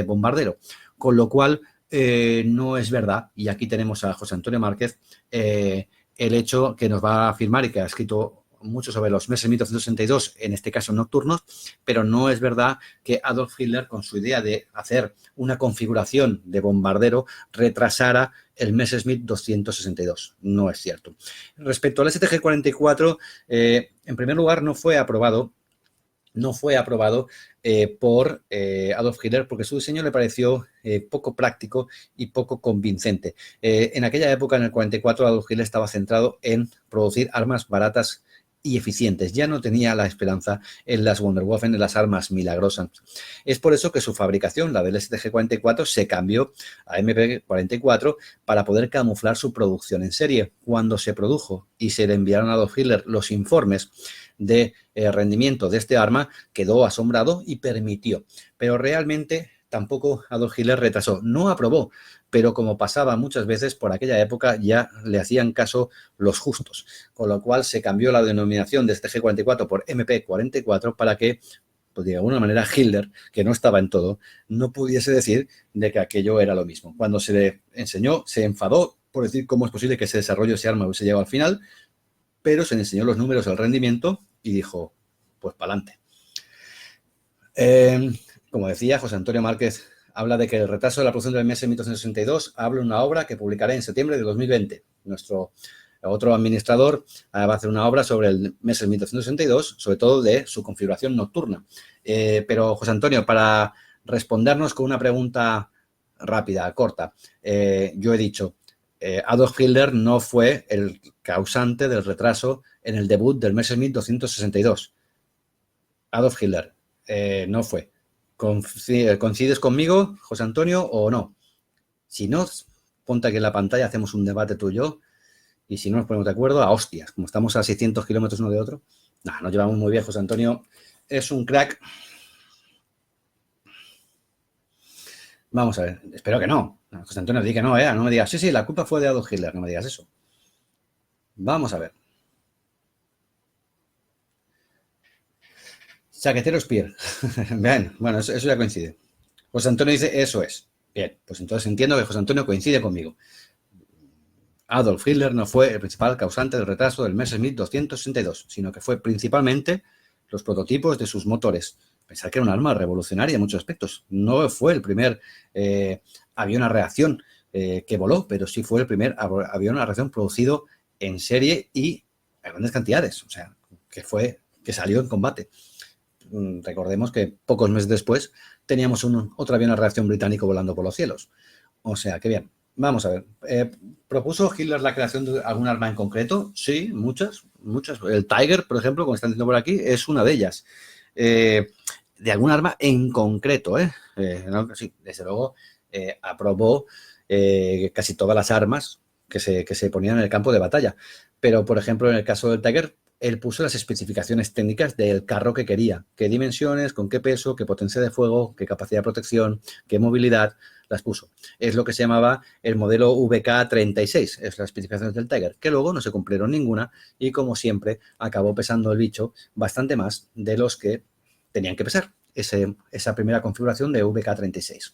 bombardero. Con lo cual, no es verdad, y aquí tenemos a José Antonio Márquez, el hecho que nos va a afirmar y que ha escrito mucho sobre los Messerschmitt 262, en este caso nocturnos, pero no es verdad que Adolf Hitler, con su idea de hacer una configuración de bombardero, retrasara el Messerschmitt 262. No es cierto. Respecto al STG-44, en primer lugar, no fue aprobado por Adolf Hitler porque su diseño le pareció poco práctico y poco convincente. En aquella época, en el 44, Adolf Hitler estaba centrado en producir armas baratas y eficientes. Ya no tenía la esperanza en las Wunderwaffen, en las armas milagrosas. Es por eso que su fabricación, la del STG-44, se cambió a MP-44 para poder camuflar su producción en serie. Cuando se produjo y se le enviaron a Adolf Hitler los informes de rendimiento de este arma, quedó asombrado y permitió. Pero realmente tampoco Adolf Hitler retrasó. No aprobó, pero como pasaba muchas veces, por aquella época ya le hacían caso los justos, con lo cual se cambió la denominación de este G44 por MP44 para que, pues de alguna manera, Hitler, que no estaba en todo, no pudiese decir de que aquello era lo mismo. Cuando se le enseñó, se enfadó por decir cómo es posible que ese desarrollo, ese arma hubiese llegado al final, pero se le enseñó los números, el rendimiento y dijo, pues para adelante. Como decía, José Antonio Márquez habla de que el retraso de la producción del Messerschmitt 262 habla en una obra que publicará en septiembre de 2020. Nuestro otro administrador va a hacer una obra sobre el Messerschmitt 262, sobre todo de su configuración nocturna. Pero, José Antonio, para respondernos con una pregunta rápida, corta, yo he dicho, Adolf Hitler no fue el causante del retraso en el debut del Messerschmitt 262. Adolf Hitler no fue. ¿Coincides conmigo, José Antonio, o no? Si no, ponte aquí en la pantalla, hacemos un debate tú y yo, y si no nos ponemos de acuerdo, a hostias, como estamos a 600 kilómetros uno de otro. Nah, nos llevamos muy bien. José Antonio es un crack. Vamos a ver, espero que no. José Antonio, di que no, no me digas, sí, la culpa fue de Adolf Hitler, no me digas eso. Vamos a ver. Chaquetero Spear. Bien, bueno, eso ya coincide. José Antonio dice, eso es. Bien, pues entonces entiendo que José Antonio coincide conmigo. Adolf Hitler no fue el principal causante del retraso del Messerschmitt 262, sino que fue principalmente los prototipos de sus motores. Pensar que era un arma revolucionaria en muchos aspectos. No fue el primer avión a reacción que voló, pero sí fue el primer avión a reacción producido en serie y a grandes cantidades. O sea, que salió en combate. Recordemos que pocos meses después teníamos otro avión a reacción británico volando por los cielos. O sea, que bien. Vamos a ver. ¿Propuso Hitler la creación de algún arma en concreto? Sí, muchas. El Tiger, por ejemplo, como están diciendo por aquí, es una de ellas. De algún arma en concreto, no, sí, desde luego, aprobó casi todas las armas que se ponían en el campo de batalla. Pero, por ejemplo, en el caso del Tiger, él puso las especificaciones técnicas del carro que quería. Qué dimensiones, con qué peso, qué potencia de fuego, qué capacidad de protección, qué movilidad, las puso. Es lo que se llamaba el modelo VK36, es las especificaciones del Tiger, que luego no se cumplieron ninguna y, como siempre, acabó pesando el bicho bastante más de los que tenían que pesar esa primera configuración de VK36.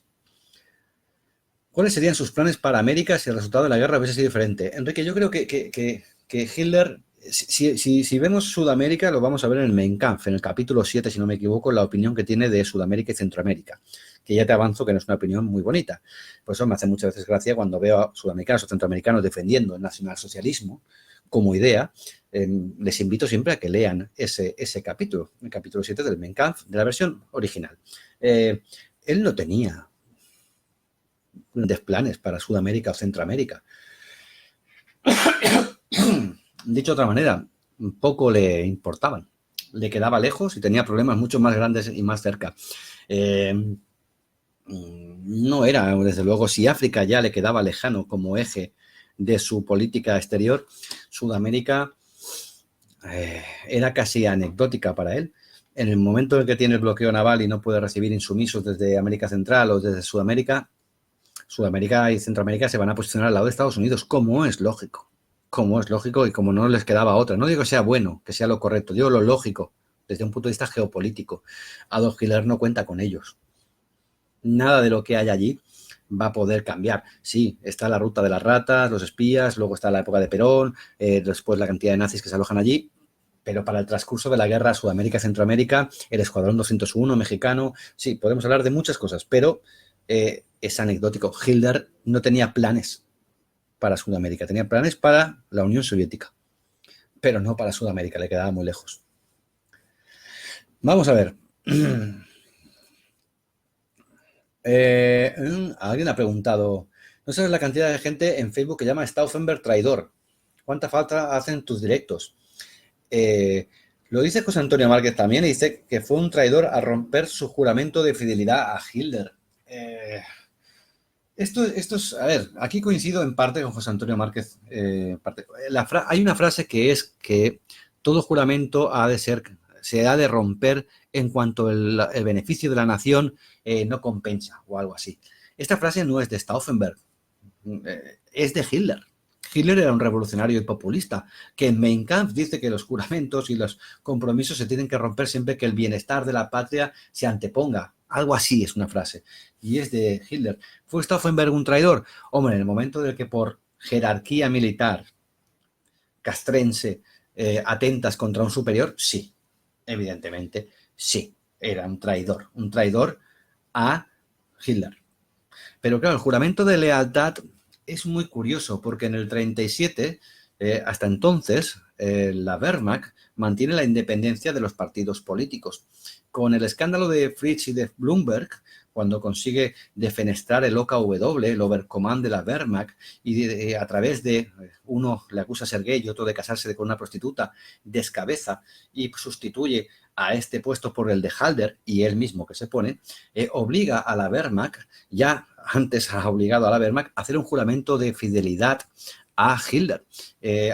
¿Cuáles serían sus planes para América si el resultado de la guerra hubiese sido diferente? Enrique, yo creo que Hitler, si vemos Sudamérica, lo vamos a ver en el Mein Kampf, en el capítulo 7, si no me equivoco, la opinión que tiene de Sudamérica y Centroamérica, que ya te avanzo que no es una opinión muy bonita. Por eso me hace muchas veces gracia cuando veo a sudamericanos o centroamericanos defendiendo el nacionalsocialismo como idea. Les invito siempre a que lean ese capítulo, el capítulo 7 del Mein Kampf, de la versión original. Él no tenía planes para Sudamérica o Centroamérica. Dicho de otra manera, poco le importaban. Le quedaba lejos y tenía problemas mucho más grandes y más cerca. No era, desde luego, si África ya le quedaba lejano como eje de su política exterior, Sudamérica era casi anecdótica para él. En el momento en que tiene el bloqueo naval y no puede recibir insumisos desde América Central o desde Sudamérica y Centroamérica se van a posicionar al lado de Estados Unidos, como es lógico y como no les quedaba otra. No digo que sea bueno, que sea lo correcto, digo lo lógico desde un punto de vista geopolítico. Adolf Hitler no cuenta con ellos. Nada de lo que hay allí va a poder cambiar. Sí, está la ruta de las ratas, los espías, luego está la época de Perón, después la cantidad de nazis que se alojan allí, pero para el transcurso de la guerra Sudamérica-Centroamérica, el Escuadrón 201 mexicano, sí, podemos hablar de muchas cosas, pero es anecdótico. Hitler no tenía planes para Sudamérica, tenía planes para la Unión Soviética, pero no para Sudamérica, le quedaba muy lejos. Vamos a ver. Alguien ha preguntado, ¿no sabes la cantidad de gente en Facebook que llama a Stauffenberg traidor? ¿Cuánta falta hacen tus directos? Lo dice José Antonio Márquez también, y dice que fue un traidor a romper su juramento de fidelidad a Hitler. Esto es, a ver, aquí coincido en parte con José Antonio Márquez. Hay una frase que es que todo juramento se ha de romper en cuanto el beneficio de la nación no compensa o algo así. Esta frase no es de Stauffenberg, es de Hitler. Hitler era un revolucionario y populista que en Mein Kampf dice que los juramentos y los compromisos se tienen que romper siempre que el bienestar de la patria se anteponga. Algo así es una frase. Y es de Hitler. ¿Fue Stauffenberg un traidor? Hombre, en el momento en el que por jerarquía militar castrense atentas contra un superior, sí. Evidentemente, sí. Era un traidor a Hitler. Pero claro, el juramento de lealtad es muy curioso porque en el 37, hasta entonces, la Wehrmacht mantiene la independencia de los partidos políticos. Con el escándalo de Fritz y de Blumberg, cuando consigue defenestrar el OKW, el Oberkommand de la Wehrmacht, y a través de uno le acusa a ser gay y otro de casarse con una prostituta, descabeza y sustituye a este puesto por el de Halder, y él mismo que se pone, obliga a la Wehrmacht, ya antes ha obligado a la Wehrmacht, a hacer un juramento de fidelidad a Hitler.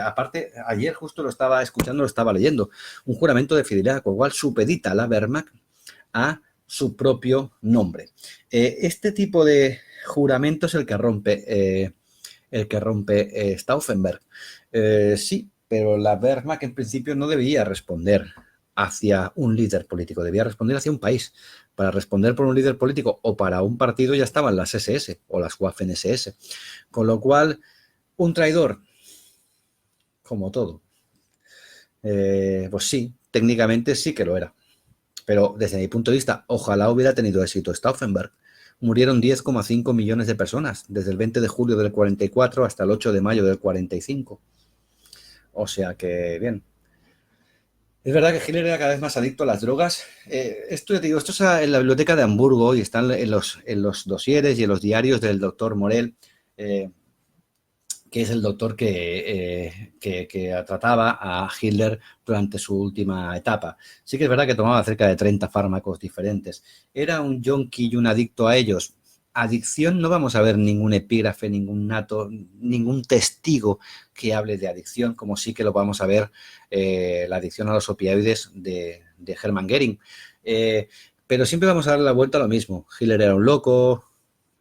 Aparte, ayer justo lo estaba escuchando, lo estaba leyendo, un juramento de fidelidad, con lo cual supedita a la Wehrmacht a su propio nombre. Este tipo de juramento es el que rompe Stauffenberg. Sí, pero la Wehrmacht en principio no debía responder hacia un líder político, debía responder hacia un país. Para responder por un líder político o para un partido ya estaban las SS o las Waffen-SS. Con lo cual, un traidor, como todo, pues sí, técnicamente sí que lo era. Pero desde mi punto de vista, ojalá hubiera tenido éxito Stauffenberg. Murieron 10,5 millones de personas desde el 20 de julio del 44 hasta el 8 de mayo del 45. O sea que, bien. Es verdad que Hitler era cada vez más adicto a las drogas. Esto está en la biblioteca de Hamburgo y están en los dosieres y en los diarios del doctor Morel, que es el doctor que trataba a Hitler durante su última etapa. Sí que es verdad que tomaba cerca de 30 fármacos diferentes. ¿Era un yonki y un adicto a ellos? Adicción, no vamos a ver ningún epígrafe, ningún testigo que hable de adicción, como sí que lo vamos a ver la adicción a los opioides de Hermann Göring. Pero siempre vamos a darle la vuelta a lo mismo. Hitler era un loco,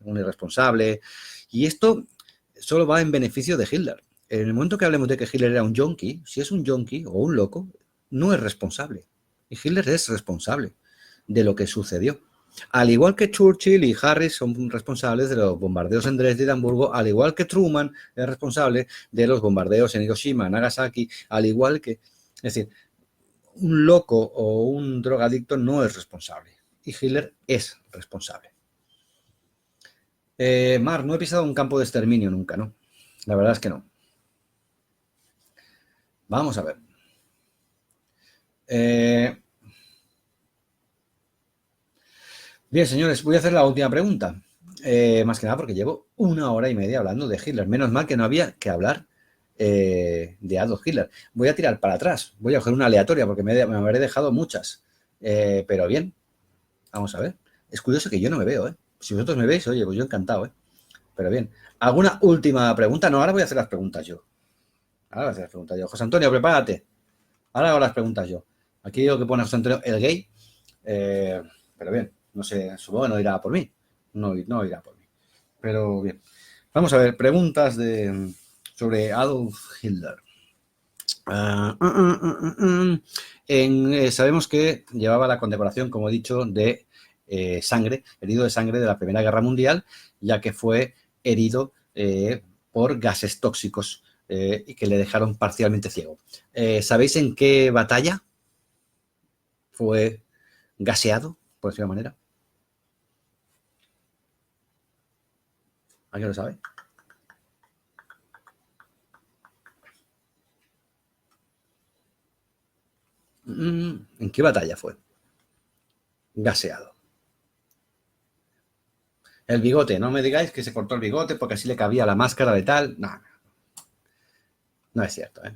un irresponsable, y esto solo va en beneficio de Hitler. En el momento que hablemos de que Hitler era un yonki, si es un yonki o un loco, no es responsable. Y Hitler es responsable de lo que sucedió. Al igual que Churchill y Harris son responsables de los bombardeos en Dresde y Hamburgo, al igual que Truman es responsable de los bombardeos en Hiroshima, Nagasaki, al igual que... Es decir, un loco o un drogadicto no es responsable. Y Hitler es responsable. Mar, no he pisado un campo de exterminio nunca, ¿no? La verdad es que no. Vamos a ver. Bien, señores, voy a hacer la última pregunta. Más que nada porque llevo 1 hora y media hablando de Hitler. Menos mal que no había que hablar de Adolf Hitler. Voy a tirar para atrás. Voy a coger una aleatoria porque me habré dejado muchas. Pero bien, vamos a ver. Es curioso que yo no me veo, ¿eh? Si vosotros me veis, oye, pues yo encantado, ¿eh? Pero bien. ¿Alguna última pregunta? No, ahora voy a hacer las preguntas yo. José Antonio, prepárate. Ahora hago las preguntas yo. Aquí digo que pone José Antonio el gay. Pero bien, no sé, supongo que no irá por mí. No irá por mí. Pero bien. Vamos a ver, preguntas sobre Adolf Hitler. Sabemos que llevaba la condecoración, como he dicho, de herido de sangre de la Primera Guerra Mundial, ya que fue herido por gases tóxicos y que le dejaron parcialmente ciego. ¿Sabéis en qué batalla fue gaseado, por decirlo de manera? ¿Alguien lo sabe? ¿En qué batalla fue gaseado? El bigote, no me digáis que se cortó el bigote porque así le cabía la máscara de tal. No, no es cierto, ¿eh?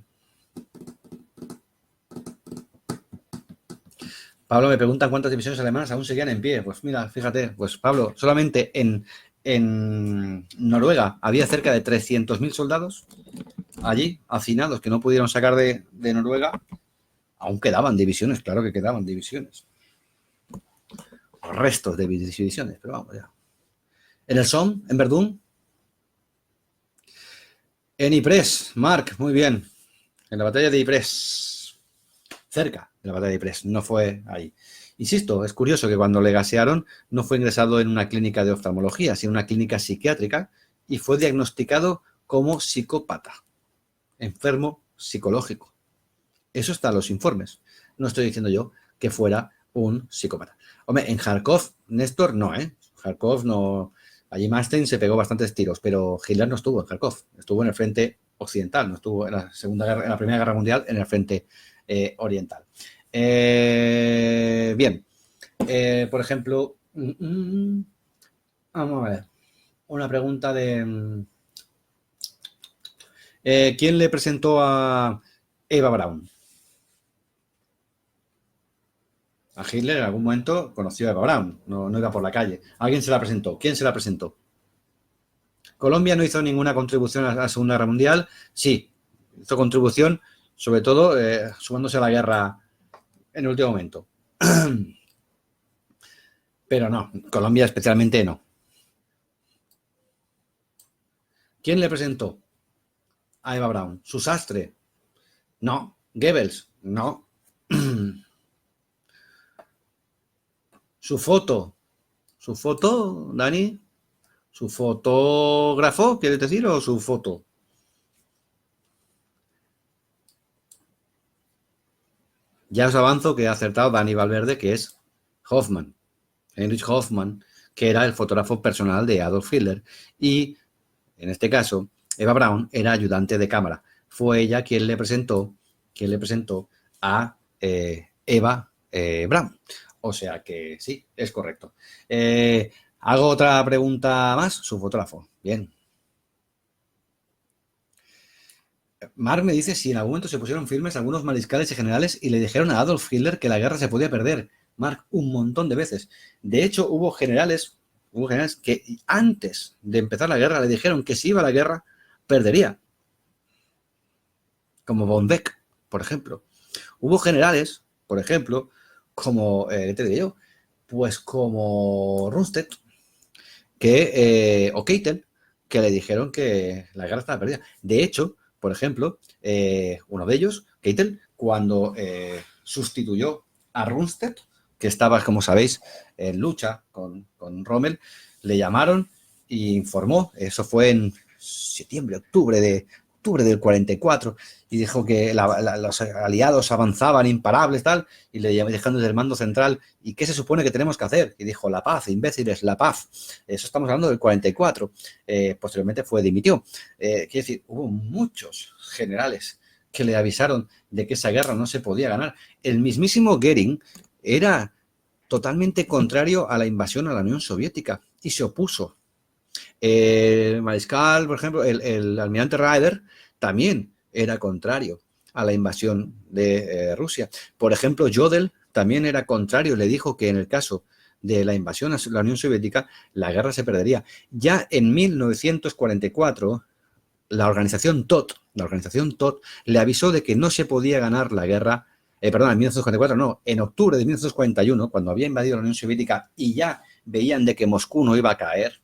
Pablo, me preguntan cuántas divisiones alemanas aún seguían en pie. Pues mira, fíjate, pues Pablo, solamente en Noruega había cerca de 300.000 soldados allí, hacinados, que no pudieron sacar de Noruega. Aún quedaban divisiones, claro que quedaban divisiones. Restos de divisiones, pero vamos ya. En el Somme, en Verdún. En Ypres, Marc, muy bien. En la batalla de Ypres. Cerca de la batalla de Ypres, no fue ahí. Insisto, es curioso que cuando le gasearon no fue ingresado en una clínica de oftalmología, sino en una clínica psiquiátrica y fue diagnosticado como psicópata, enfermo psicológico. Eso está en los informes. No estoy diciendo yo que fuera un psicópata. Hombre, en Kharkov, Néstor, no, ¿eh? Kharkov no... Allí Manstein se pegó bastantes tiros, pero Hitler no estuvo en Kharkov, estuvo en el frente occidental, no estuvo en la Primera Guerra Mundial en el frente oriental. Bien, por ejemplo, vamos a ver, una pregunta de ¿quién le presentó a Eva Braun? A Hitler en algún momento conoció a Eva Braun, no iba por la calle. Alguien se la presentó. ¿Quién se la presentó? ¿Colombia no hizo ninguna contribución a la Segunda Guerra Mundial? Sí, hizo contribución, sobre todo sumándose a la guerra en el último momento. Pero no, Colombia especialmente no. ¿Quién le presentó a Eva Braun? ¿Su sastre? No. ¿Goebbels? No. ¿Su foto? ¿Su foto, Dani? ¿Su fotógrafo, quieres decir, o su foto? Ya os avanzo que ha acertado Dani Valverde, que es Hoffmann, Heinrich Hoffmann, que era el fotógrafo personal de Adolf Hitler. Y, en este caso, Eva Braun era ayudante de cámara. Fue ella quien le presentó a Eva Braun. O sea que sí, es correcto. ¿Hago otra pregunta más? Su fotógrafo. Bien. Mark me dice si en algún momento se pusieron firmes algunos mariscales y generales y le dijeron a Adolf Hitler que la guerra se podía perder. Mark, un montón de veces. De hecho, hubo generales que antes de empezar la guerra le dijeron que si iba a la guerra, perdería. Como von Beck, por ejemplo. Hubo generales, por ejemplo, como, ¿qué te diré yo? Pues como Rundstedt, o Keitel, que le dijeron que la guerra estaba perdida. De hecho, por ejemplo, uno de ellos, Keitel, cuando sustituyó a Rundstedt, que estaba, como sabéis, en lucha con Rommel, le llamaron e informó, eso fue en octubre del 44, y dijo que los aliados avanzaban imparables, tal, y le dejando desde el mando central, ¿y qué se supone que tenemos que hacer? Y dijo, la paz, imbéciles, la paz. Eso estamos hablando del 44. Posteriormente dimitió. Quiere decir, hubo muchos generales que le avisaron de que esa guerra no se podía ganar. El mismísimo Goering era totalmente contrario a la invasión a la Unión Soviética y se opuso. El mariscal, por ejemplo, el almirante Raeder también era contrario a la invasión de Rusia. Por ejemplo, Jodl también era contrario, le dijo que en el caso de la invasión a la Unión Soviética, la guerra se perdería. Ya en 1944, la organización TOT le avisó de que no se podía ganar la guerra, en 1944 no, en octubre de 1941, cuando había invadido la Unión Soviética y ya veían de que Moscú no iba a caer,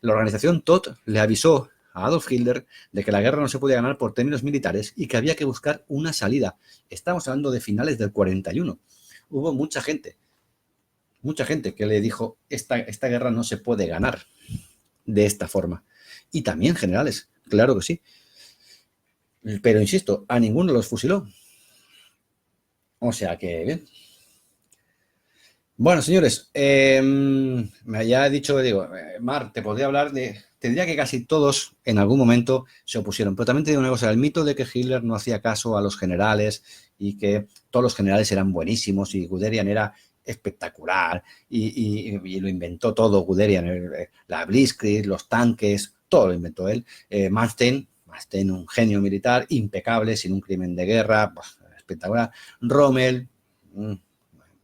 la organización TOT le avisó a Adolf Hitler de que la guerra no se podía ganar por términos militares y que había que buscar una salida. Estamos hablando de finales del 41. Hubo mucha gente que le dijo, esta guerra no se puede ganar de esta forma. Y también generales, claro que sí. Pero, insisto, a ninguno los fusiló. O sea que, bien. Bueno, señores, ya he dicho, Mar, te podría hablar te diría que casi todos en algún momento se opusieron, pero también te digo una cosa, el mito de que Hitler no hacía caso a los generales y que todos los generales eran buenísimos y Guderian era espectacular y lo inventó todo Guderian, la Blitzkrieg, los tanques, todo lo inventó él. Manstein, un genio militar, impecable, sin un crimen de guerra, pues, espectacular. Rommel,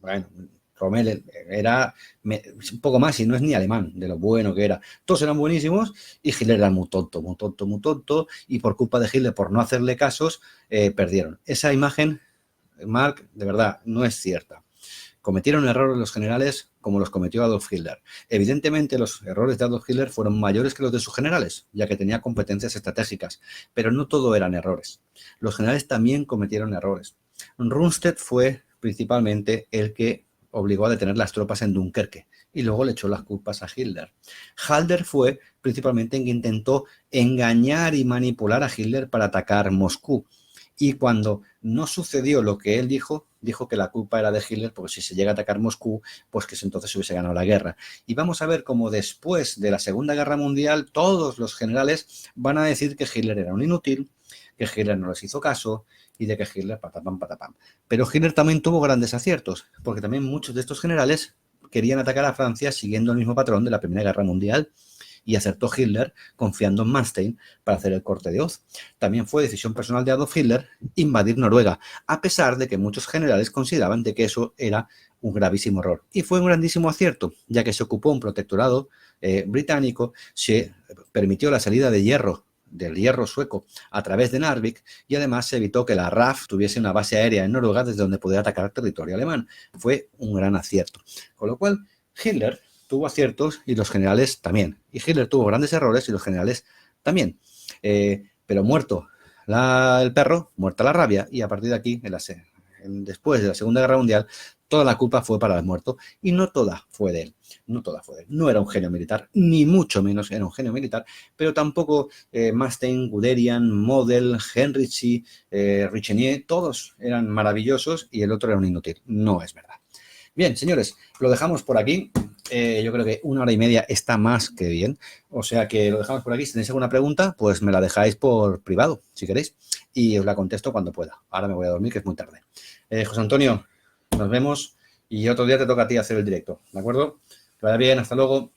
bueno, Rommel era un poco más y no es ni alemán, de lo bueno que era. Todos eran buenísimos y Hitler era muy tonto. Y por culpa de Hitler, por no hacerle casos, perdieron. Esa imagen, Mark, de verdad, no es cierta. Cometieron errores los generales como los cometió Adolf Hitler. Evidentemente, los errores de Adolf Hitler fueron mayores que los de sus generales, ya que tenía competencias estratégicas. Pero no todo eran errores. Los generales también cometieron errores. Rundstedt fue principalmente el que obligó a detener las tropas en Dunkerque y luego le echó las culpas a Hitler. Halder fue principalmente el que intentó engañar y manipular a Hitler para atacar Moscú. Y cuando no sucedió lo que él dijo que la culpa era de Hitler, porque si se llega a atacar Moscú, pues que entonces se hubiese ganado la guerra. Y vamos a ver cómo después de la Segunda Guerra Mundial todos los generales van a decir que Hitler era un inútil, que Hitler no les hizo caso y de que Hitler patapam. Pero Hitler también tuvo grandes aciertos, porque también muchos de estos generales querían atacar a Francia siguiendo el mismo patrón de la Primera Guerra Mundial y acertó Hitler confiando en Manstein para hacer el corte de hoz. También fue decisión personal de Adolf Hitler invadir Noruega, a pesar de que muchos generales consideraban de que eso era un gravísimo error. Y fue un grandísimo acierto, ya que se ocupó un protectorado británico, se permitió la salida de hierro del hierro sueco a través de Narvik y además se evitó que la RAF tuviese una base aérea en Noruega desde donde pudiera atacar territorio alemán. Fue un gran acierto. Con lo cual, Hitler tuvo aciertos y los generales también. Y Hitler tuvo grandes errores y los generales también. Pero muerto el perro, muerta la rabia, y a partir de aquí, después de la Segunda Guerra Mundial, toda la culpa fue para el muerto y no toda fue de él. No toda fue de él. No era un genio militar, ni mucho menos era un genio militar, pero tampoco Manstein, Guderian, Model, Henrici, Richelieu, todos eran maravillosos y el otro era un inútil. No es verdad. Bien, señores, lo dejamos por aquí. Yo creo que 1 hora y media está más que bien. O sea que lo dejamos por aquí. Si tenéis alguna pregunta, pues me la dejáis por privado, si queréis. Y os la contesto cuando pueda. Ahora me voy a dormir, que es muy tarde. José Antonio, nos vemos. Y otro día te toca a ti hacer el directo. ¿De acuerdo? Que vaya bien. Hasta luego.